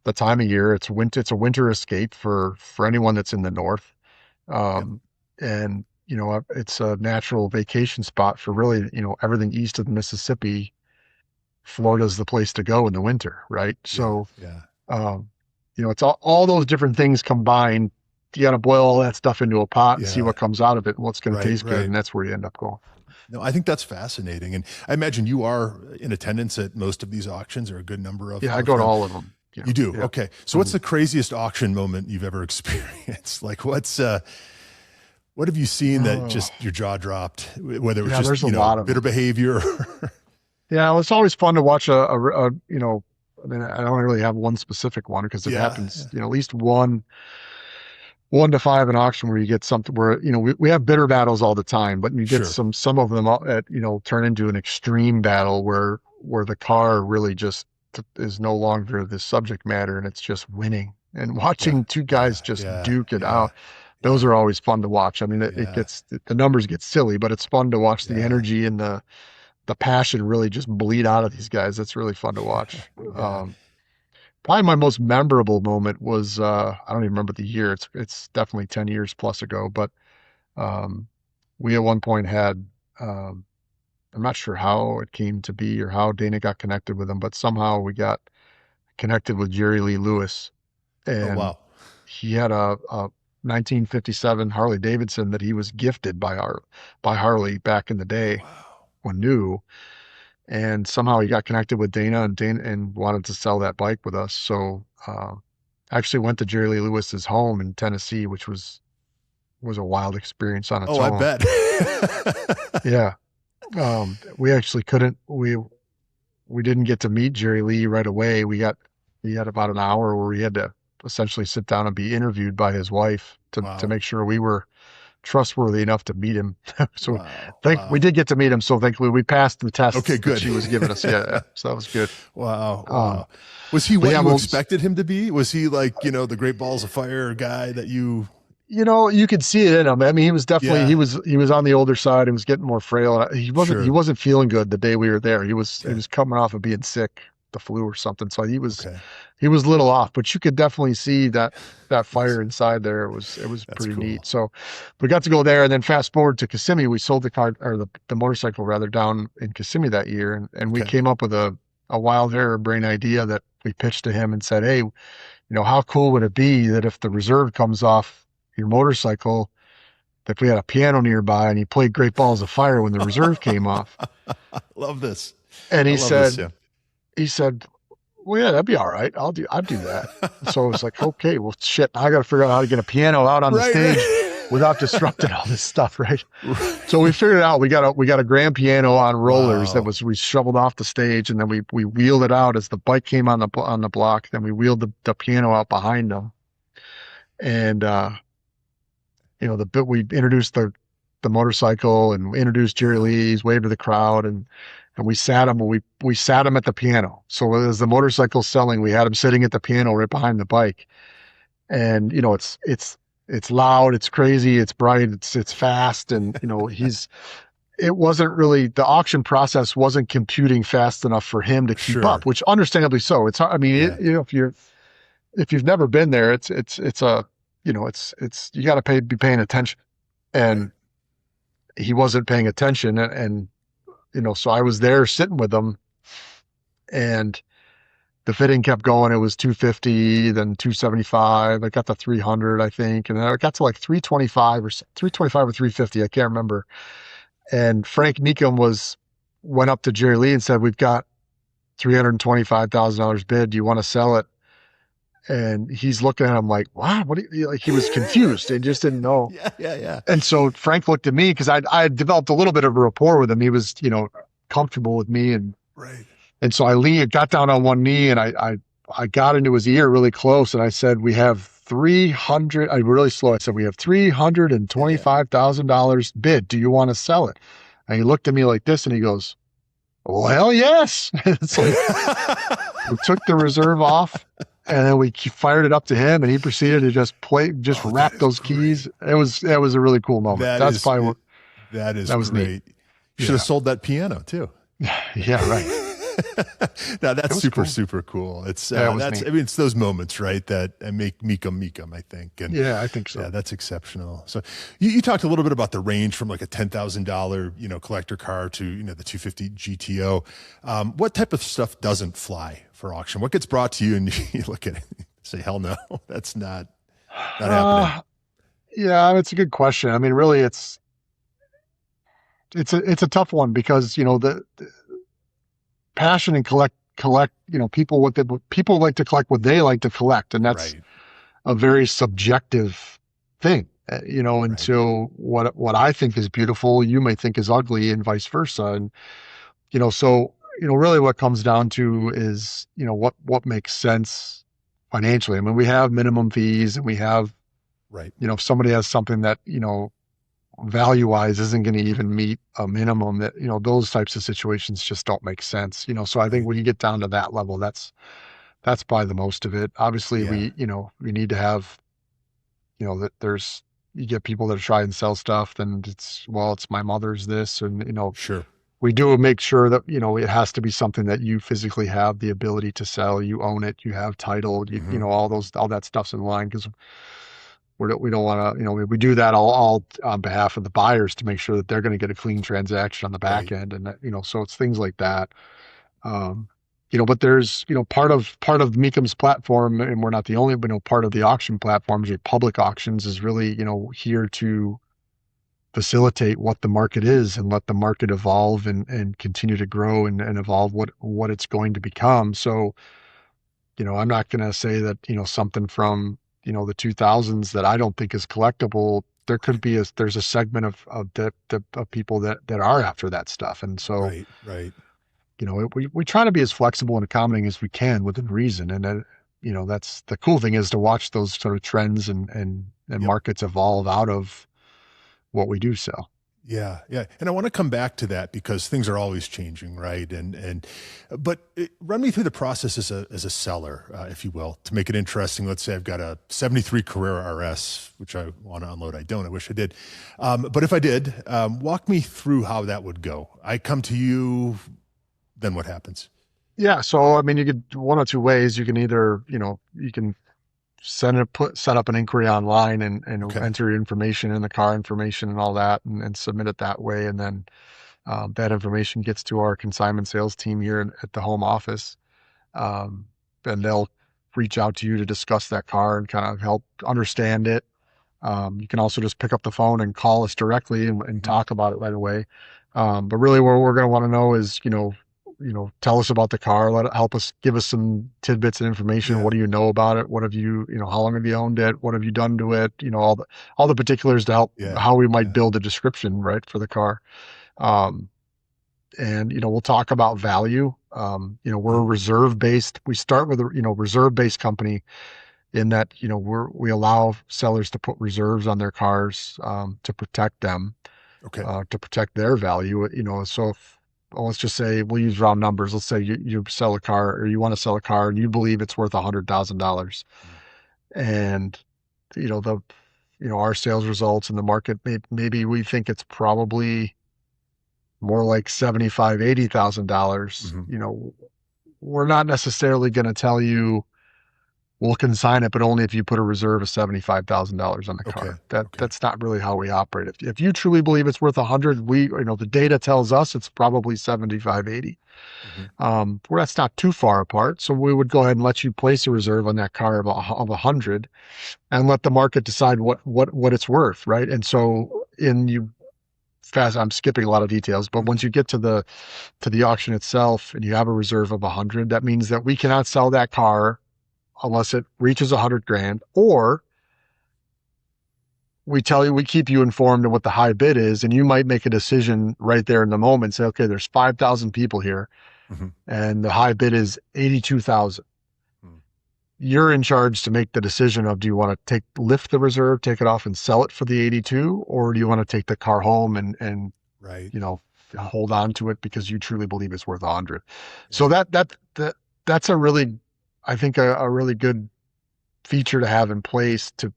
S1: the time of year, it's a winter escape for anyone that's in the north.
S2: Yep.
S1: Um, and it's a natural vacation spot for really, everything east of the Mississippi. Florida's the place to go in the winter, right?
S2: Yeah.
S1: So,
S2: Yeah.
S1: um, it's all those different things combined. You got to boil all that stuff into a pot and see
S2: Yeah.
S1: what comes out of it and what's going to
S2: Right.
S1: taste good.
S2: Right.
S1: And that's where you end up going.
S2: No, I think that's fascinating. And I imagine you are in attendance at most of these auctions, or a good number
S1: Yeah, I
S2: of
S1: go to
S2: them.
S1: all of them. Yeah.
S2: You do?
S1: Yeah.
S2: Okay. So what's
S1: Mhm.
S2: the craziest auction moment you've ever experienced? Like what have you seen that
S1: Oh,
S2: just your jaw dropped, whether it was
S1: yeah,
S2: just,
S1: there's a lot of
S2: bitter
S1: them.
S2: behavior?
S1: Yeah, well, it's always fun to watch I mean, I don't really have one specific one because it
S2: Yeah.
S1: happens, at least one to five in auction where you get something where, we have bitter battles all the time, but you get
S2: Sure.
S1: some of them turn into an extreme battle where the car really just is no longer the subject matter and it's just winning and
S2: Yeah.
S1: watching two
S2: Yeah.
S1: guys just
S2: Yeah.
S1: duke it
S2: Yeah.
S1: out. Those
S2: Yeah.
S1: are always fun to watch. I mean,
S2: Yeah.
S1: the numbers get silly, but it's fun to watch the
S2: Yeah.
S1: energy and the passion really just bleed out of these guys. That's really fun to watch.
S2: Yeah.
S1: Probably my most memorable moment was I don't even remember the year. It's definitely 10 years plus ago, but um, we at one point had um, I'm not sure how it came to be or how Dana got connected with him, but somehow we got connected with Jerry Lee Lewis,
S2: Oh,
S1: and
S2: wow.
S1: he had a 1957 Harley Davidson that he was gifted by Harley back in the day
S2: Wow.
S1: when new, and somehow he got connected with Dana and wanted to sell that bike with us. So I actually went to Jerry Lee Lewis's home in Tennessee, which was a wild experience on its
S2: Oh, I
S1: own.
S2: bet.
S1: Yeah. We actually couldn't we didn't get to meet Jerry Lee right away. We had about an hour where we had to essentially sit down and be interviewed by his wife to
S2: Wow.
S1: make sure we were trustworthy enough to meet him. So
S2: Wow.
S1: think we
S2: Wow.
S1: did get to meet him. So thankfully we passed the
S2: Okay,
S1: tests that
S2: good.
S1: she was giving us. Yeah. So that was good.
S2: Wow.
S1: Um,
S2: Wow. Was he
S1: but
S2: what
S1: yeah,
S2: you
S1: well,
S2: expected him to be? Was he like, the great balls of fire guy that you,
S1: you could see it in him. I mean, he was definitely,
S2: yeah,
S1: he was on the older side. He was getting more frail. He
S2: sure.
S1: wasn't feeling good the day we were there. He
S2: Okay.
S1: was coming off of being sick, the flu or something. So
S2: Okay.
S1: he was a little off, but you could definitely see that
S2: That's,
S1: fire inside there. It was
S2: that's
S1: pretty
S2: cool.
S1: neat. So we got to go there, and then fast forward to Kissimmee. We sold the car or the motorcycle rather down in Kissimmee that year, and we
S2: Okay.
S1: came up with a wild harebrained idea that we pitched to him and said, hey, how cool would it be that if the reserve comes off your motorcycle, if we had a piano nearby and he played Great Balls of Fire when the reserve came off?
S2: Love this.
S1: And
S2: I love this, Sam.
S1: he said, well, yeah, that'd be all right. I'd do that. So I was like, okay, well, shit, I got to figure out how to get a piano out on the
S2: Right,
S1: stage
S2: right.
S1: without disrupting all this stuff, right?
S2: Right.
S1: So we figured it out. We got a grand piano on rollers
S2: Wow.
S1: we shoveled off the stage, and then we wheeled it out as the bike came on the block. Then we wheeled the piano out behind them, and the bit we introduced the motorcycle and we introduced Jerry Lee's, waved to the crowd, and we sat him at the piano. So as the motorcycle selling, we had him sitting at the piano right behind the bike. And it's loud, it's crazy, it's bright, it's fast, and it wasn't really the auction process wasn't computing fast enough for him to keep up,
S2: Sure.
S1: which understandably so. It's I mean,
S2: Yeah.
S1: if you've never been there, it's a it's you got to be paying attention,
S2: Right.
S1: and he wasn't paying attention, and so I was there sitting with him, and the fitting kept going. It was 250, then 275. I got to 300, I think, and then I got to like 325 or 350. I can't remember. And Frank Mecum went up to Jerry Lee and said, "We've got $325,000 bid. Do you want to sell it?" And he's looking at him like, "What? What?" Like he was confused and just didn't know.
S2: Yeah. Yeah. Yeah.
S1: And so Frank looked at me because I had developed a little bit of a rapport with him. He was, comfortable with me,
S2: Right.
S1: and so got down on one knee, and I got into his ear really close and I said, we have 300, I really slow. I said, we have
S2: Yeah.
S1: $325,000 bid. Do you want to sell it? And he looked at me like this and he goes, well, hell yes. It's like, we took the reserve off and then we fired it up to him and he proceeded to just
S2: Oh, that
S1: wrap
S2: is
S1: those keys.
S2: great.
S1: It was a really cool moment.
S2: That
S1: That's
S2: is
S1: probably what,
S2: that is
S1: that was neat.
S2: great. Should have
S1: Yeah.
S2: sold that piano too.
S1: Yeah. Right.
S2: Now
S1: It
S2: that's
S1: was
S2: super
S1: cool.
S2: super cool. It's
S1: Yeah. It was
S2: that's
S1: neat.
S2: I mean it's those moments, right, that make Mecum, I think. And
S1: Yeah. I think
S2: yeah,
S1: so.
S2: that's exceptional. So you talked a little bit about the range from like a $10,000 collector car to the 250 GTO. What type of stuff doesn't fly for auction? What gets brought to you and you look at it and say, hell no, that's not happening.
S1: Uh, yeah, it's a good question. I mean, really, it's a tough one because the passion and collect people people like to collect what they like to collect, and that's
S2: Right,
S1: a very subjective thing. And
S2: right.
S1: so what I think is beautiful, you may think is ugly, and vice versa. And so really what comes down to is what makes sense financially. I mean, we have minimum fees, and we have
S2: Right.
S1: if somebody has something that value wise isn't going to even meet a minimum, that those types of situations just don't make sense. So I think
S2: Right.
S1: when you get down to that level, that's probably the most of it. Obviously
S2: Yeah.
S1: we need to have that there's you get people that try and sell stuff, then it's my mother's this, and
S2: Sure.
S1: we do make sure that it has to be something that you physically have the ability to sell, you own it, you have title,
S2: Hmm.
S1: all that stuff's in line, because we don't want to, we do that all on behalf of the buyers to make sure that they're going to get a clean transaction on the back
S2: Right.
S1: end. And that, so it's things like that. Um, but there's, part of Mecum's platform, and we're not the only, but part of the auction platforms or public auctions is really, here to facilitate what the market is and let the market evolve and continue to grow and evolve what it's going to become. So, I'm not going to say that, something from, the 2000s that I don't think is collectible. There could
S2: Right.
S1: be there's a segment of people that are after that stuff. And so,
S2: Right. Right.
S1: we try to be as flexible and accommodating as we can within reason. And then, that's the cool thing, is to watch those sort of trends and
S2: Yep.
S1: markets evolve out of what we do sell.
S2: Yeah, yeah, and I want to come back to that because things are always changing, right? But run me through the process as a seller, if you will, to make it interesting. Let's say I've got a '73 Carrera RS, which I want to unload. I don't. I wish I did. But if I did, walk me through how that would go. I come to you, then what happens?
S1: Yeah. So, I mean, you could one of two ways. You can either, you can set up an inquiry online and
S2: Okay.
S1: enter your information in the car information and all that, and submit it that way. And then that information gets to our consignment sales team here at the home office. Um, and they'll reach out to you to discuss that car and kind of help understand it. You can also just pick up the phone and call us directly and
S2: Mhm.
S1: talk about it right away. But really, what we're going to want to know is, tell us about the car. Help us, give us some tidbits and information.
S2: Yeah,
S1: What do you know about it? What have you, how long have you owned it? What have you done to it? All the particulars to help
S2: yeah,
S1: how we might
S2: yeah.
S1: build a description, right, for the car. Um, and we'll talk about value. We're a
S2: Mhm.
S1: reserve based. We start with a reserve based company, in that we allow sellers to put reserves on their cars, to protect them,
S2: Okay.
S1: to protect their value. So if, well, let's just say, we'll use round numbers. Let's say you sell a car, or you want to sell a car, and you believe it's worth $100,000,
S2: Mhm.
S1: and the our sales results in the market, maybe we think it's probably more like 75, $80,000.
S2: Mhm.
S1: We're not necessarily going to tell you we'll consign it, but only if you put a reserve of $75,000 on the
S2: Okay.
S1: car. That
S2: Okay.
S1: that's not really how we operate. If you truly believe it's worth 100, the data tells us it's probably 75, 80.
S2: Mhm.
S1: Where that's not too far apart. So we would go ahead and let you place a reserve on that car of 100, and let the market decide what it's worth, right? And so in you fast, I'm skipping a lot of details, but
S2: Mhm.
S1: once you get to the auction itself and you have a reserve of 100, that means that we cannot sell that car unless it reaches 100 grand, or we keep you informed of what the high bid is, and you might make a decision right there in the moment. Say, okay, there's 5,000 people here,
S2: Mhm.
S1: and the high bid is 82,000. you're in charge to make the decision of, do you want to lift the reserve, take it off and sell it for the 82, or do you want to take the car home and,
S2: Right.
S1: you know, hold on to it because you truly believe it's worth 100. So
S2: Yeah.
S1: that's a really, I think a really good feature to have in place to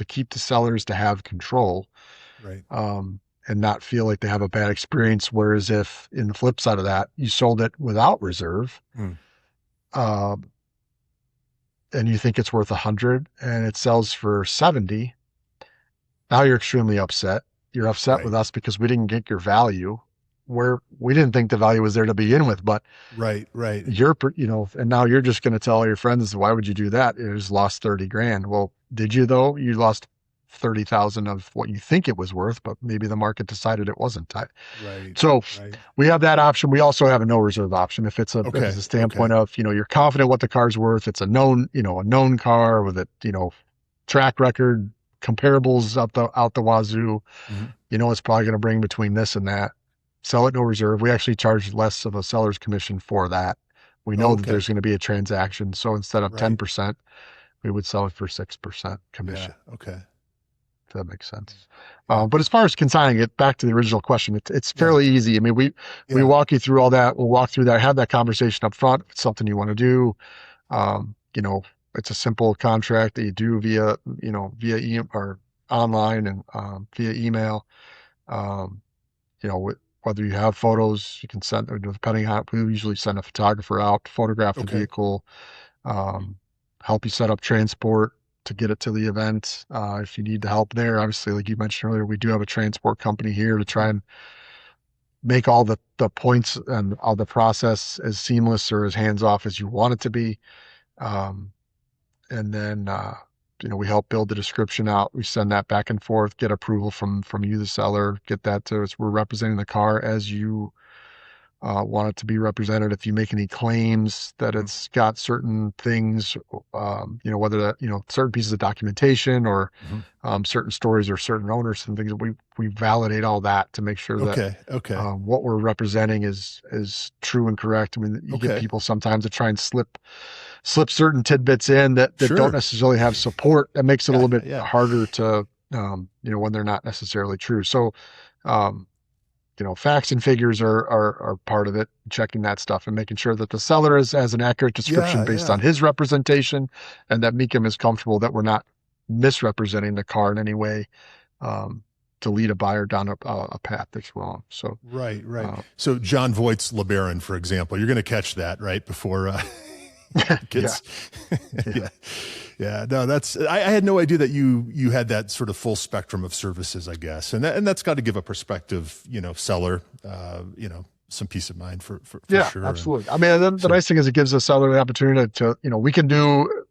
S1: keep the sellers to have control,
S2: Right.
S1: and not feel like they have a bad experience. Whereas if in the flip side of that, you sold it without reserve,
S2: Hmm.
S1: uh, and you think it's worth 100 and it sells for 70, now you're extremely upset. You're upset
S2: Right.
S1: with us because we didn't get your value, where we didn't think the value was there to begin with. But
S2: Right. Right.
S1: and now you're just going to tell all your friends, why would you do that? It was lost 30 grand. Well, did you though? You lost 30,000 of what you think it was worth, but maybe the market decided it wasn't.
S2: Right.
S1: So
S2: Right.
S1: we have that option. We also have a no reserve option. If it's
S2: Okay.
S1: a
S2: Okay.
S1: standpoint of, you're confident what the car's worth. It's a known car with track record, comparables out the wazoo.
S2: Mhm.
S1: It's probably going to bring between this and that. Sell it no reserve. We actually charge less of a seller's commission for that. We know that
S2: Okay.
S1: there's going to be a transaction. So instead of
S2: Right.
S1: 10%, we would sell it for 6%
S2: Yeah.
S1: commission,
S2: Okay.
S1: if that makes sense.
S2: Yeah.
S1: But as far as consigning it, back to the original question, it's
S2: Yeah.
S1: fairly easy. I mean, we
S2: Yeah.
S1: walk you through all that. We'll walk through that, have that conversation up front. If it's something you want to do. Um, you know, it's a simple contract that you do via or online and via email. Um, whether you have photos, you can send, depending on, we usually send a photographer out to photograph the
S2: Okay.
S1: vehicle, um, help you set up transport to get it to the event. If you need the help there, obviously, like you mentioned earlier, we do have a transport company here to try
S2: Mhm.
S1: and make all the points and all the process as seamless or as hands off as you want it to be. Um, and then, we help build the description out. We send that back and forth, get approval from you, the seller, get that to us. We're representing the car as you want it to be represented. If you make any claims that
S2: Mhm.
S1: it's got certain things, whether that, certain pieces of documentation or
S2: Mhm.
S1: certain stories or certain owners and things, we validate all that to make sure that
S2: Okay. Okay.
S1: what we're representing is true and correct. I mean, you get
S2: Okay.
S1: people sometimes that try and slip certain tidbits in that don't
S2: Sure.
S1: necessarily have support. That makes it a
S2: Yeah.
S1: little bit
S2: Yeah.
S1: harder to, when they're not necessarily true. So, um, facts and figures are part of it, checking that stuff and making sure that the seller has an accurate description
S2: Yeah.
S1: based on
S2: Yeah.
S1: his representation, and that Mecum is comfortable that we're not misrepresenting the car in any way, um, to lead a buyer down a path that's wrong. So,
S2: Right. Right.
S1: uh,
S2: So John Voight's LeBaron, for example, you're going to catch that right before it
S1: yeah,
S2: gets.
S1: yeah.
S2: Yeah. Yeah. No, I had no idea that you had that sort of full spectrum of services, I guess. And that's got to give a perspective, seller, some peace of mind for
S1: Yeah,
S2: sure. And
S1: absolutely. I mean, the
S2: so,
S1: nice thing is it gives the seller the opportunity to, we can do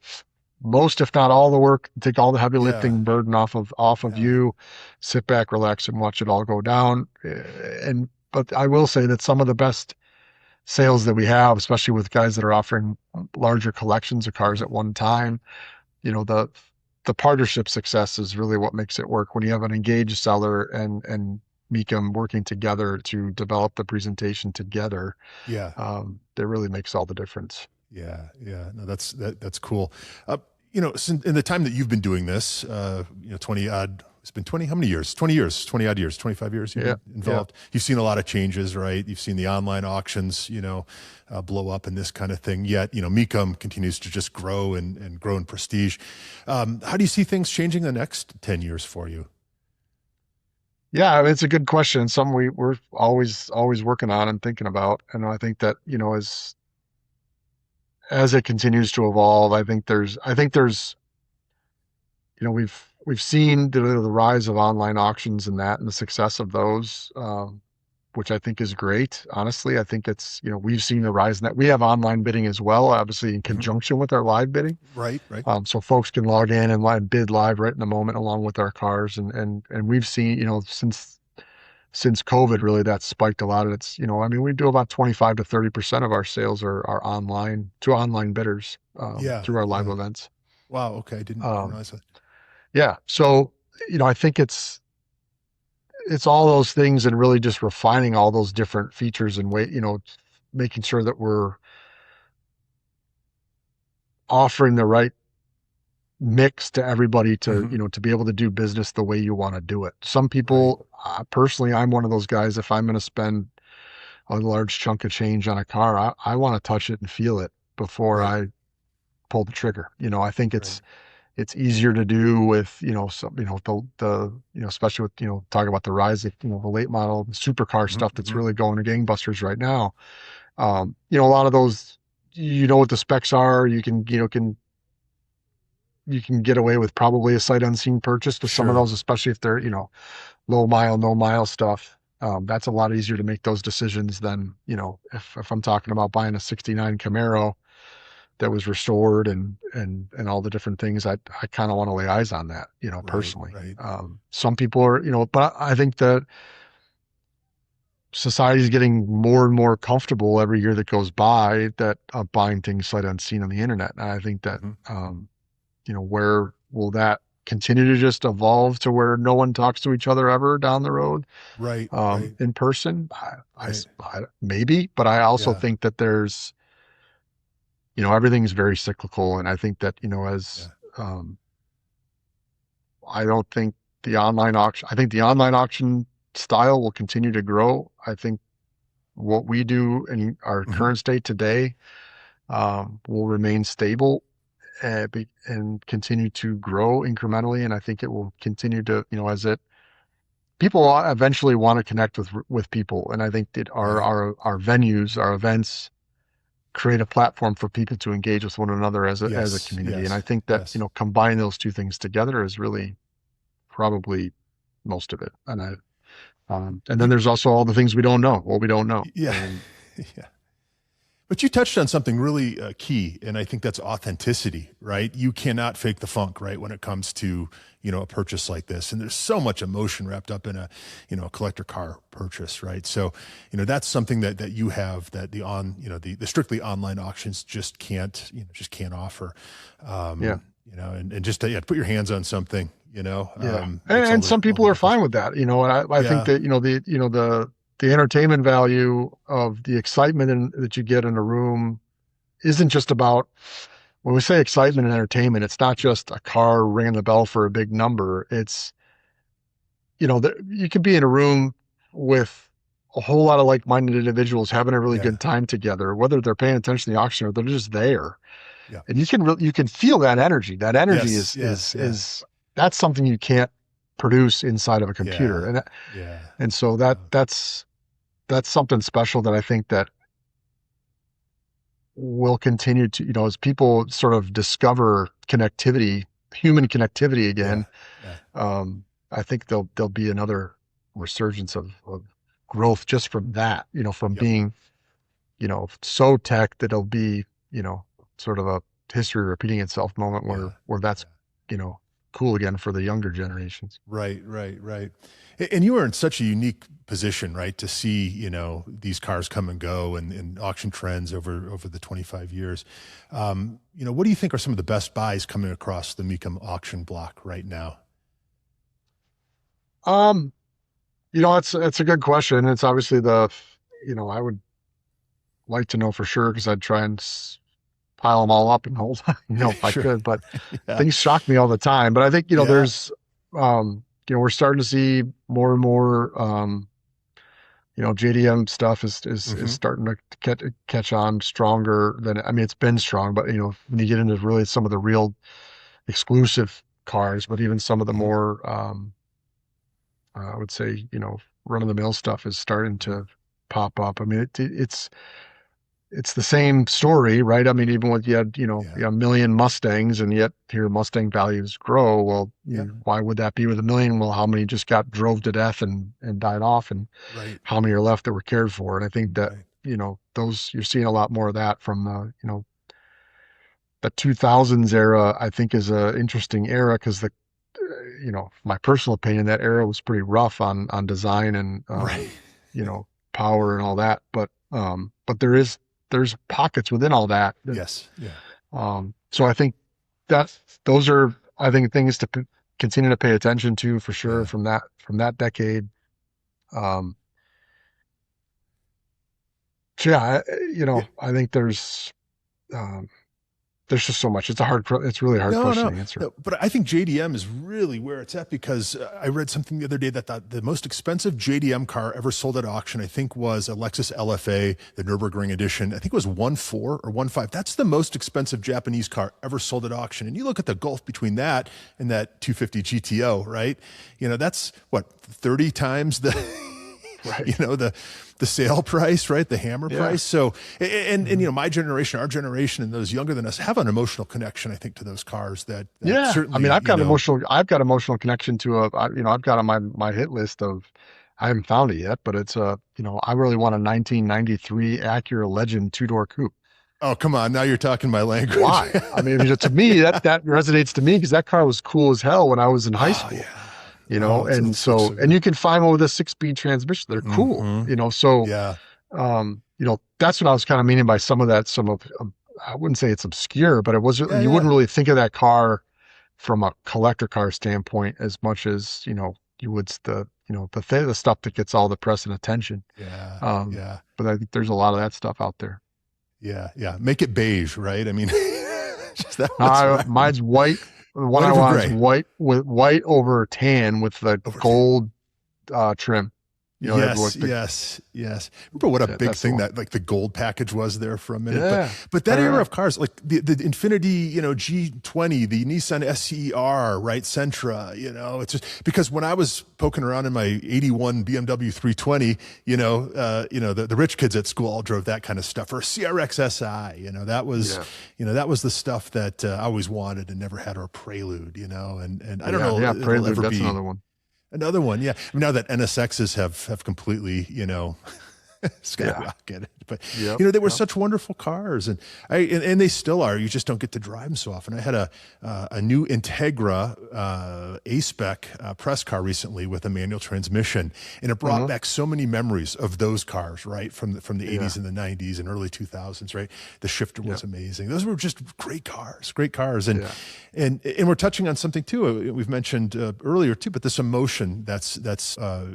S1: most, if not all the work, take all the heavy
S2: yeah.
S1: lifting burden off of
S2: Yeah.
S1: you, sit back, relax, and watch it all go down. But I will say that some of the best sales that we have, especially with guys that are offering larger collections of cars
S2: Mhm.
S1: at one time, you know, the the partnership success is really what makes it work. When you have an engaged seller and Mecum working together to develop the presentation together,
S2: Yeah.
S1: that really makes all the difference.
S2: Yeah, yeah. No, that's cool. Since in the time that you've been doing this, 20 odd, it's been 20, how many years? 20 years, 20 odd years, 25 years you've
S1: Yeah,
S2: been
S1: yeah.
S2: involved. You've seen a lot of changes, right? You've seen the online auctions, blow up and this kind of thing. Yet, Mecum continues to just grow and grow in prestige. How do you see things changing the next 10 years for you?
S1: Yeah, I mean, it's a good question. Something we're always working on and thinking about. And I think that, as it continues to evolve, I think there's we've seen the rise of online auctions and the success of those, which I think is great. Honestly, I think we've seen the rise in that. We have online bidding as well, obviously in
S2: Mhm.
S1: conjunction with our live bidding.
S2: Right, right.
S1: So folks can log in and bid live right in the moment along with our cars. And we've seen, since COVID, really that spiked a lot. And I mean, we do about 25 to 30% of our sales are online to online bidders,
S2: Yeah,
S1: through our live
S2: yeah.
S1: events.
S2: Wow. Okay. Didn't
S1: Um,
S2: realize that.
S1: yeah. So, I think it's all those things and really just refining all those different features and making sure that we're offering the right mix to everybody to,
S2: Hmm.
S1: to be able to do business the way you want to do it. Some
S2: Right.
S1: people, personally, I'm one of those guys. If I'm going to spend a large chunk of change on a car, I want to touch it and feel it before
S2: Right.
S1: I pull the trigger. I think
S2: Right.
S1: it's easier to do with, some, especially with, talking about the rise of, the late model the supercar
S2: Hmm.
S1: stuff that's
S2: Hmm.
S1: really going to gangbusters right now. A lot of those, what the specs are, you can get away with probably a sight unseen purchase with some of
S2: Sure.
S1: those, especially if they're, low mile, no mile stuff. That's a lot easier to make those decisions than, if I'm talking about buying a 69 Camaro that was restored and all the different things, I kind of want to lay eyes on that,
S2: Right.
S1: personally.
S2: Right.
S1: Some people are, but I think that society is getting more and more comfortable every year that goes by that buying things sight unseen on the internet. And I think that,
S2: Hmm.
S1: where will that continue to just evolve to where no one talks to each other ever down the road,
S2: Right. Right.
S1: in person?
S2: Right.
S1: Maybe, but I also
S2: Yeah.
S1: think that there's, everything's very cyclical. And I think that,
S2: Yeah.
S1: um, I don't think I think the online auction style will continue to grow. I think what we do in our
S2: Hmm.
S1: current state today, will remain stable, and continue to grow incrementally. And I think it will continue to, as it people eventually want to connect with people. And I think that
S2: Right.
S1: our venues, our events create a platform for people to engage with one another as a
S2: Yes.
S1: community. And I
S2: Yes.
S1: think that,
S2: Yes.
S1: combining those two things together is really probably most of it. And then
S2: You,
S1: there's also all the things we don't know, what we don't know.
S2: yeah.
S1: And
S2: Yeah. But you touched on something really key, and I think that's authenticity, right? You cannot fake the funk, right, when it comes to a purchase like this. And there's so much emotion wrapped up in a collector car purchase, right? So that's something that you have that the strictly online auctions just can't offer.
S1: yeah,
S2: And just to put your hands on something,
S1: yeah.
S2: makes
S1: And some
S2: all
S1: people
S2: the
S1: are
S2: difference.
S1: fine with that, and I think
S2: Yeah.
S1: that, the entertainment value of the excitement that you get in a room isn't just about, when we say excitement and entertainment, it's not just a car ringing the bell for a big number. It's, you could be in a room with a whole lot of like-minded individuals having a really
S2: Yeah.
S1: good time together, whether they're paying attention to the auction or they're just there.
S2: Yeah.
S1: And you can feel that energy. That energy
S2: Yes. Yes. Yeah.
S1: that's something you can't produce inside of a computer.
S2: Yeah. Yeah.
S1: And so that's something special that I think that will continue to, as people sort of discover connectivity, human connectivity
S2: Yeah.
S1: again.
S2: Yeah.
S1: um, I think there'll be another resurgence of growth just from that, from
S2: Yep.
S1: being, so tech that it'll be, sort of a history repeating itself moment
S2: Yeah.
S1: where that's,
S2: Yeah.
S1: cool again for the younger generations.
S2: Right, right, right. And you are in such a unique position, right, to see, these cars come and go and auction trends over the 25 years. What do you think are some of the best buys coming across the Mecum auction block right now?
S1: Um, it's a good question. It's obviously I would like to know for sure because I'd try and pile them all up and hold, if I
S2: Sure.
S1: could, but
S2: Yeah.
S1: things shock me all the time. But I think,
S2: Yeah.
S1: we're starting to see more and more, JDM stuff is
S2: Hmm.
S1: starting to catch on stronger than, I mean, it's been strong, but, when you get into really some of the real exclusive cars, but even some of the
S2: Hmm.
S1: more, I would say, run of the mill stuff is starting
S2: Hmm.
S1: to pop up. I mean, it's the same story, right? I mean, even with you
S2: Yeah.
S1: had a million Mustangs, and yet here Mustang values grow. Well,
S2: Yeah.
S1: why would that be with a million? Well, how many just got drove to death and died off, and
S2: Right.
S1: how many are left that were cared for? And I think that,
S2: Right.
S1: those, you're seeing a lot more of that from the 2000s era. I think is a interesting era because my personal opinion, that era was pretty rough on design and,
S2: Right.
S1: power and all that. But there's pockets within all that.
S2: Yes. Yeah.
S1: So I think that those are, I think, things to continue to pay attention to for sure
S2: Yeah.
S1: from that decade. Um, so yeah,
S2: Yeah.
S1: I think there's, um, there's just so much. It's really a hard
S2: No,
S1: question
S2: no,
S1: to answer.
S2: no. But I think JDM is really where it's at because I read something the other day that the most expensive JDM car ever sold at auction, I think, was a Lexus LFA, the Nürburgring edition. I think it was 1.4 or 1.5. That's the most expensive Japanese car ever sold at auction. And you look at the gulf between that and that 250 GTO, right? That's what, 30 times the
S1: Right.
S2: the sale price, right? The hammer
S1: Yeah.
S2: price. So, and
S1: Mhm.
S2: my generation, our generation, and those younger than us have an emotional connection, I think, to those cars that
S1: Yeah. I mean,
S2: certainly,
S1: I've got emotional connection to I've got on my hit list of, I haven't found it yet, but it's I really want a 1993 Acura Legend two-door coupe.
S2: oh, come on. Now you're talking my language.
S1: Why? I mean, to me, that resonates to me because that car was cool as hell when I was in high
S2: Oh,
S1: school,
S2: yeah. Oh, it
S1: and
S2: looks
S1: so,
S2: so
S1: and
S2: good.
S1: you can find one with a six-speed transmission. They're cool,
S2: Hmm.
S1: so,
S2: Yeah.
S1: that's what I was kind of meaning by some of, I wouldn't say it's obscure, but it was,
S2: Yeah.
S1: you
S2: Yeah.
S1: wouldn't really think of that car from a collector car standpoint as much as, you would the stuff that gets all the press and attention.
S2: Yeah.
S1: Um,
S2: Yeah.
S1: but I think there's a lot of that stuff out there.
S2: Yeah. Yeah. Make it beige, right? I mean, just that was right.
S1: Mine's white. The one
S2: White
S1: I
S2: over
S1: want is
S2: gray.
S1: white over tan with the
S2: Over 10.
S1: gold trim.
S2: Yes,
S1: The,
S2: yes, yes. Remember what a big
S1: that's the
S2: thing
S1: one.
S2: that like the gold package was there for a minute.
S1: Yeah.
S2: But that
S1: Right,
S2: era
S1: right.
S2: of cars, like the Infiniti, G20, the Nissan SCR, right, Sentra, it's just because when I was poking around in my 81 BMW 320, the rich kids at school all drove that kind of stuff, or CRX SI,
S1: Yeah.
S2: that was the stuff that I always wanted and never had, or Prelude, and I don't
S1: Yeah.
S2: know,
S1: Yeah.
S2: it'll
S1: Prelude.
S2: ever
S1: That's
S2: be
S1: another one.
S2: another one. Yeah. I mean, now that NSXs have completely,
S1: Yeah.
S2: skyrocketed, but
S1: Yep.
S2: they were
S1: Yep.
S2: such wonderful cars, and they still are. You just don't get to drive them so often. I had a new Integra A-Spec press car recently with a manual transmission, and it brought
S1: Mhm.
S2: back so many memories of those cars, right, from the
S1: Yeah.
S2: 80s and the 90s and early 2000s, right? The shifter
S1: Yeah.
S2: was amazing. Those were just great cars, and
S1: Yeah.
S2: and we're touching on something too. We've mentioned earlier too, but this emotion that's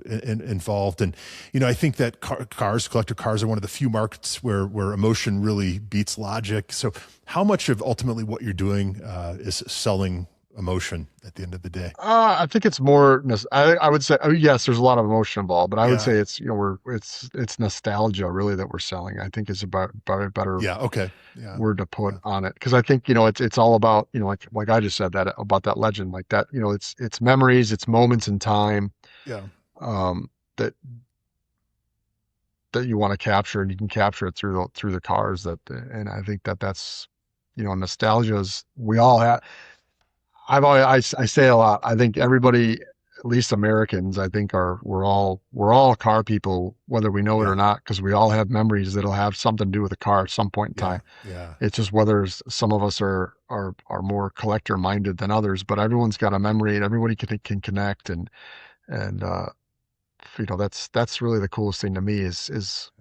S2: involved, and I think that collector cars, are one of the few markets where emotion really beats logic. So, how much of ultimately what you're doing is selling emotion at the end of the day?
S1: I think it's more, I would say, yes, there's a lot of emotion involved, but I would
S2: Yeah,
S1: say it's, it's nostalgia really that we're selling. I think is about a better
S2: yeah, okay, yeah,
S1: word to put
S2: yeah,
S1: on it. Cause I think, it's all about, like I just said that about that legend, like that, it's memories, it's moments in time,
S2: yeah,
S1: um, that, that you want to capture, and you can capture it through the cars and I think that's, nostalgia is, we all have, I say a lot. I think everybody, at least Americans, I think we're all car people, whether we know it or
S2: yeah,
S1: not, because we all have memories that'll have something to do with a car at some point in
S2: yeah,
S1: time.
S2: yeah,
S1: It's just whether some of us are more collector minded than others, but everyone's got a memory and everybody can connect, and that's really the coolest thing to me is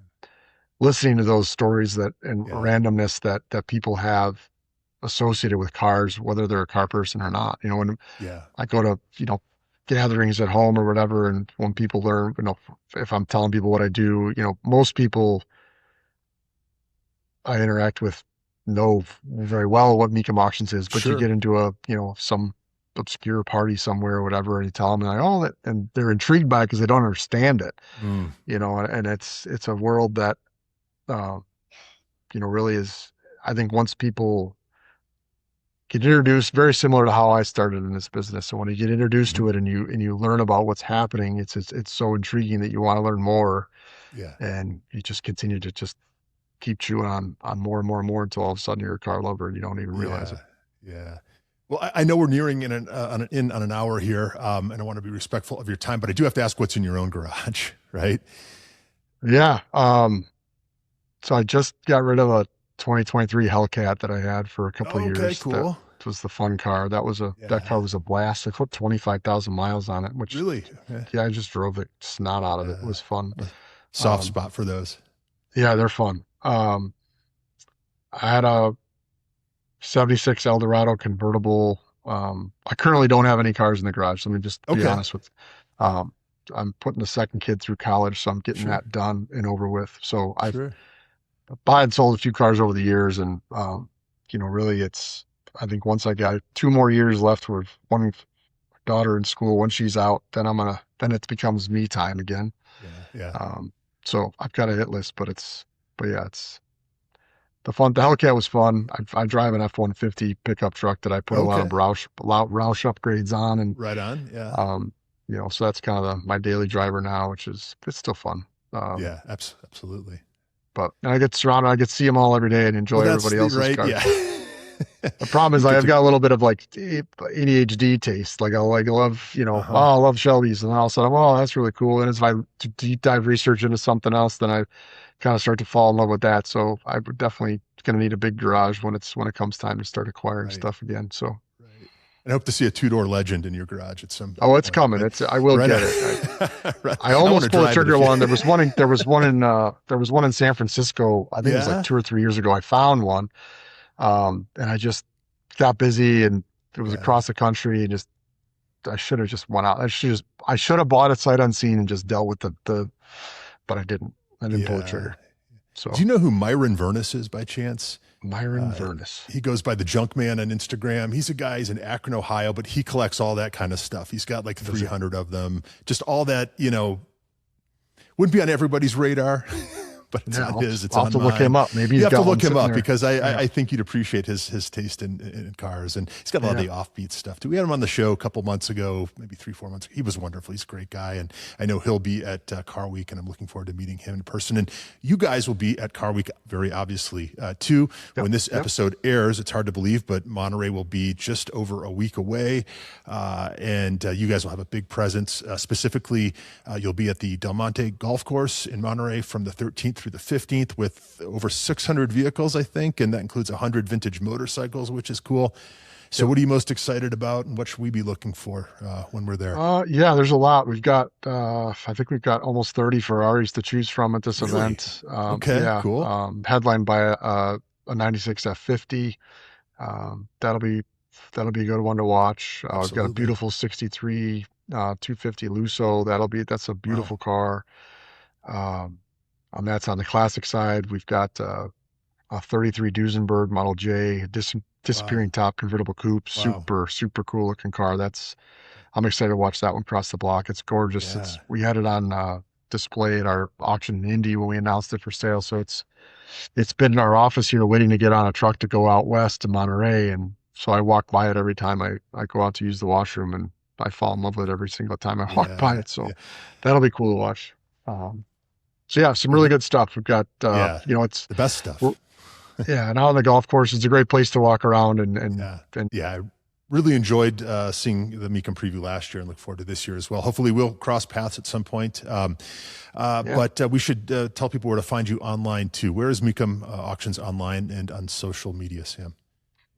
S1: listening to those stories that and
S2: yeah,
S1: randomness that people have associated with cars, whether they're a car person or not. When
S2: yeah,
S1: I go to, gatherings at home or whatever, and when people learn, if I'm telling people what I do, most people I interact with know very well what Mecum Auctions is, but you
S2: sure,
S1: get into some obscure party somewhere or whatever, and you tell them, like, oh, and they're intrigued by it because they don't understand it,
S2: mm,
S1: and it's a world that, uh, really is, I think once people get introduced, very similar to how I started in this business. So when you get introduced
S2: mhm,
S1: to it and you learn about what's happening, it's so intriguing that you want to learn more,
S2: yeah.
S1: and you just continue to just keep chewing on more and more and more until all of a sudden you're a car lover and you don't even realize
S2: Yeah,
S1: it.
S2: yeah. Well, I know we're nearing on an hour here, and I want to be respectful of your time, but I do have to ask what's in your own garage, right?
S1: Yeah. So I just got rid of a 2023 Hellcat that I had for a couple of
S2: Okay,
S1: years. That
S2: cool.
S1: was the fun car. That car
S2: Yeah,
S1: was a blast. I put 25,000 miles on it, which,
S2: really. Okay.
S1: yeah, I just drove the snot out of it. It
S2: Uh,
S1: was fun.
S2: a soft
S1: Um,
S2: spot for those.
S1: yeah, they're fun. I had a 76 Eldorado convertible. I currently don't have any cars in the garage. Let me just be
S2: Okay,
S1: honest with you. I'm putting the second kid through college, so I'm getting
S2: sure,
S1: that done and over with. So I've
S2: sure.
S1: bought and sold a few cars over the years, and really I think once I got 2 more years left with one daughter in school, when she's out, then it becomes me time again.
S2: Yeah. Yeah.
S1: Um, so I've got a hit list, but yeah, it's the Hellcat was fun. I drive an F-150 pickup truck that I put a lot of
S2: Okay.
S1: Roush upgrades on, and
S2: Right on. Yeah.
S1: um, so that's kind of my daily driver now, it's still fun. Um,
S2: Yeah. Absolutely.
S1: but and I get surrounded, I get to see them all every day and
S2: Well,
S1: enjoy
S2: that's
S1: everybody
S2: the
S1: else's
S2: right.
S1: cars.
S2: Yeah.
S1: But the problem is
S2: You get
S1: I've
S2: to.
S1: got a little bit of like ADHD taste. Like I love, oh,
S2: Uh-huh.
S1: I love Shelby's, and all of a sudden, oh, that's really cool. And as if I deep dive research into something else, then I kind of start to fall in love with that. So I would definitely going to need a big garage when it comes time to start acquiring
S2: Right.
S1: stuff again. So,
S2: Right. And I hope to see a two-door Legend in your garage at some
S1: oh, it's
S2: point.
S1: coming.
S2: But
S1: I will
S2: right
S1: get
S2: on.
S1: it.
S2: Right.
S1: I
S2: I want to
S1: almost pulled the
S2: drive it
S1: trigger
S2: if you.
S1: one. There was one in San Francisco. I think it was like
S2: Yeah.
S1: 2 or 3 years ago. I found one. And I just got busy, and it was
S2: Yeah.
S1: across the country, and I should have just went out. I should have bought it sight unseen and just dealt with but I didn't. I didn't pull the
S2: Yeah.
S1: trigger.
S2: Do
S1: So
S2: you know who Myron Vernus is by chance?
S1: Myron
S2: Uh,
S1: Vernus.
S2: he goes by the Junk Man on Instagram. He's a guy, he's in Akron, Ohio, but he collects all that kind of stuff. He's got like
S1: Does it?
S2: 300 of them. Just all that, wouldn't be on everybody's radar, but it's
S1: Yeah,
S2: on his, it's
S1: I'll have
S2: on
S1: to look him
S2: mine.
S1: up. Maybe
S2: You
S1: he's
S2: have to
S1: got one
S2: look him
S1: sitting
S2: up
S1: there.
S2: because
S1: Yeah.
S2: I think you'd appreciate his taste in cars. And he's got a lot of
S1: Yeah.
S2: the offbeat stuff too. We had him on the show a couple months ago, maybe 3-4 months ago. He was wonderful. He's a great guy. And I know he'll be at Car Week, and I'm looking forward to meeting him in person. And you guys will be at Car Week very obviously too.
S1: Yep.
S2: When this
S1: Yep.
S2: episode airs, it's hard to believe, but Monterey will be just over a week away. And you guys will have a big presence. Specifically, you'll be at the Del Monte Golf Course in Monterey from the 13th through the 15th with over 600 vehicles, I think, and that includes 100 vintage motorcycles, which is cool. So what are you most excited about, and what should we be looking for when we're there?
S1: Yeah, there's a lot. I think we've got almost 30 Ferraris to choose from at this
S2: Really?
S1: event.
S2: Okay,
S1: Yeah,
S2: cool.
S1: headlined by a 96 F50. That'll be a good one to watch. We've got a
S2: Absolutely.
S1: beautiful 63 250 Lusso. That's a
S2: Wow.
S1: beautiful car. That's on the classic side. We've got a 33 Duesenberg Model J, disappearing top convertible coupe.
S2: Wow.
S1: Super cool looking car. I'm excited to watch that one cross the block. It's gorgeous.
S2: Yeah.
S1: We had it on display at our auction in Indy when we announced it for sale. So it's been in our office here waiting to get on a truck to go out west to Monterey. And so I walk by it every time I go out to use the washroom, and I fall in love with it every single time I walk by it. So that'll be cool to watch. So yeah, some really good stuff. We've got, it's
S2: the best stuff.
S1: Yeah, and out on the golf course, it's a great place to walk around and
S2: I really enjoyed seeing the Mecum preview last year and look forward to this year as well. Hopefully we'll cross paths at some point. But we should tell people where to find you online too. Where is Mecum Auctions online and on social media, Sam?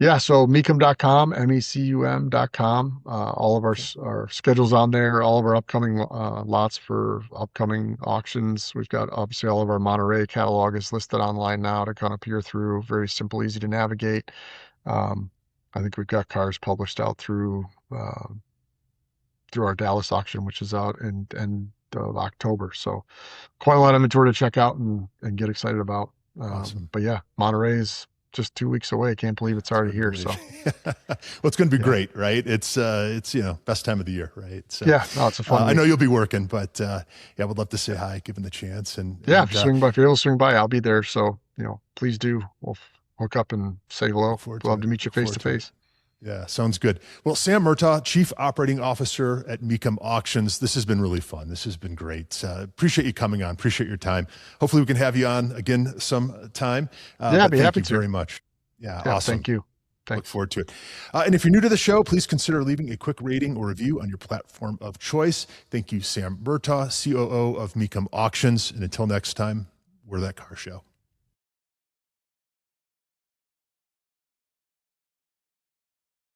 S1: Yeah, so mecum.com, mecum.com. All of our schedules on there, all of our upcoming lots for upcoming auctions. We've got obviously all of our Monterey catalog is listed online now to kind of peer through. Very simple, easy to navigate. I think we've got cars published out through our Dallas auction, which is out in October. So quite a lot of inventory to check out and get excited about.
S2: Awesome.
S1: But yeah, Monterey is just 2 weeks away. Can't believe it's already here. So
S2: well, it's going to be great, right? It's best time of the year, right? So,
S1: yeah, no, it's a fun
S2: I
S1: week.
S2: know you'll be working, but I would love to say hi, given the chance. And
S1: Swing by. If you're able to swing by, I'll be there. So please do. We'll hook up and say hello. Love to meet you face to face.
S2: Yeah, sounds good. Well, Sam Murtaugh, Chief Operating Officer at Mecum Auctions. This has been really fun. This has been great. Appreciate you coming on. Appreciate your time. Hopefully we can have you on again sometime.
S1: I'd be happy to.
S2: Very much. Yeah, awesome.
S1: Thank you. Thanks.
S2: Look forward to it. And if you're new to the show, please consider leaving a quick rating or review on your platform of choice. Thank you, Sam Murtaugh, COO of Mecum Auctions. And until next time, we're That Car Show.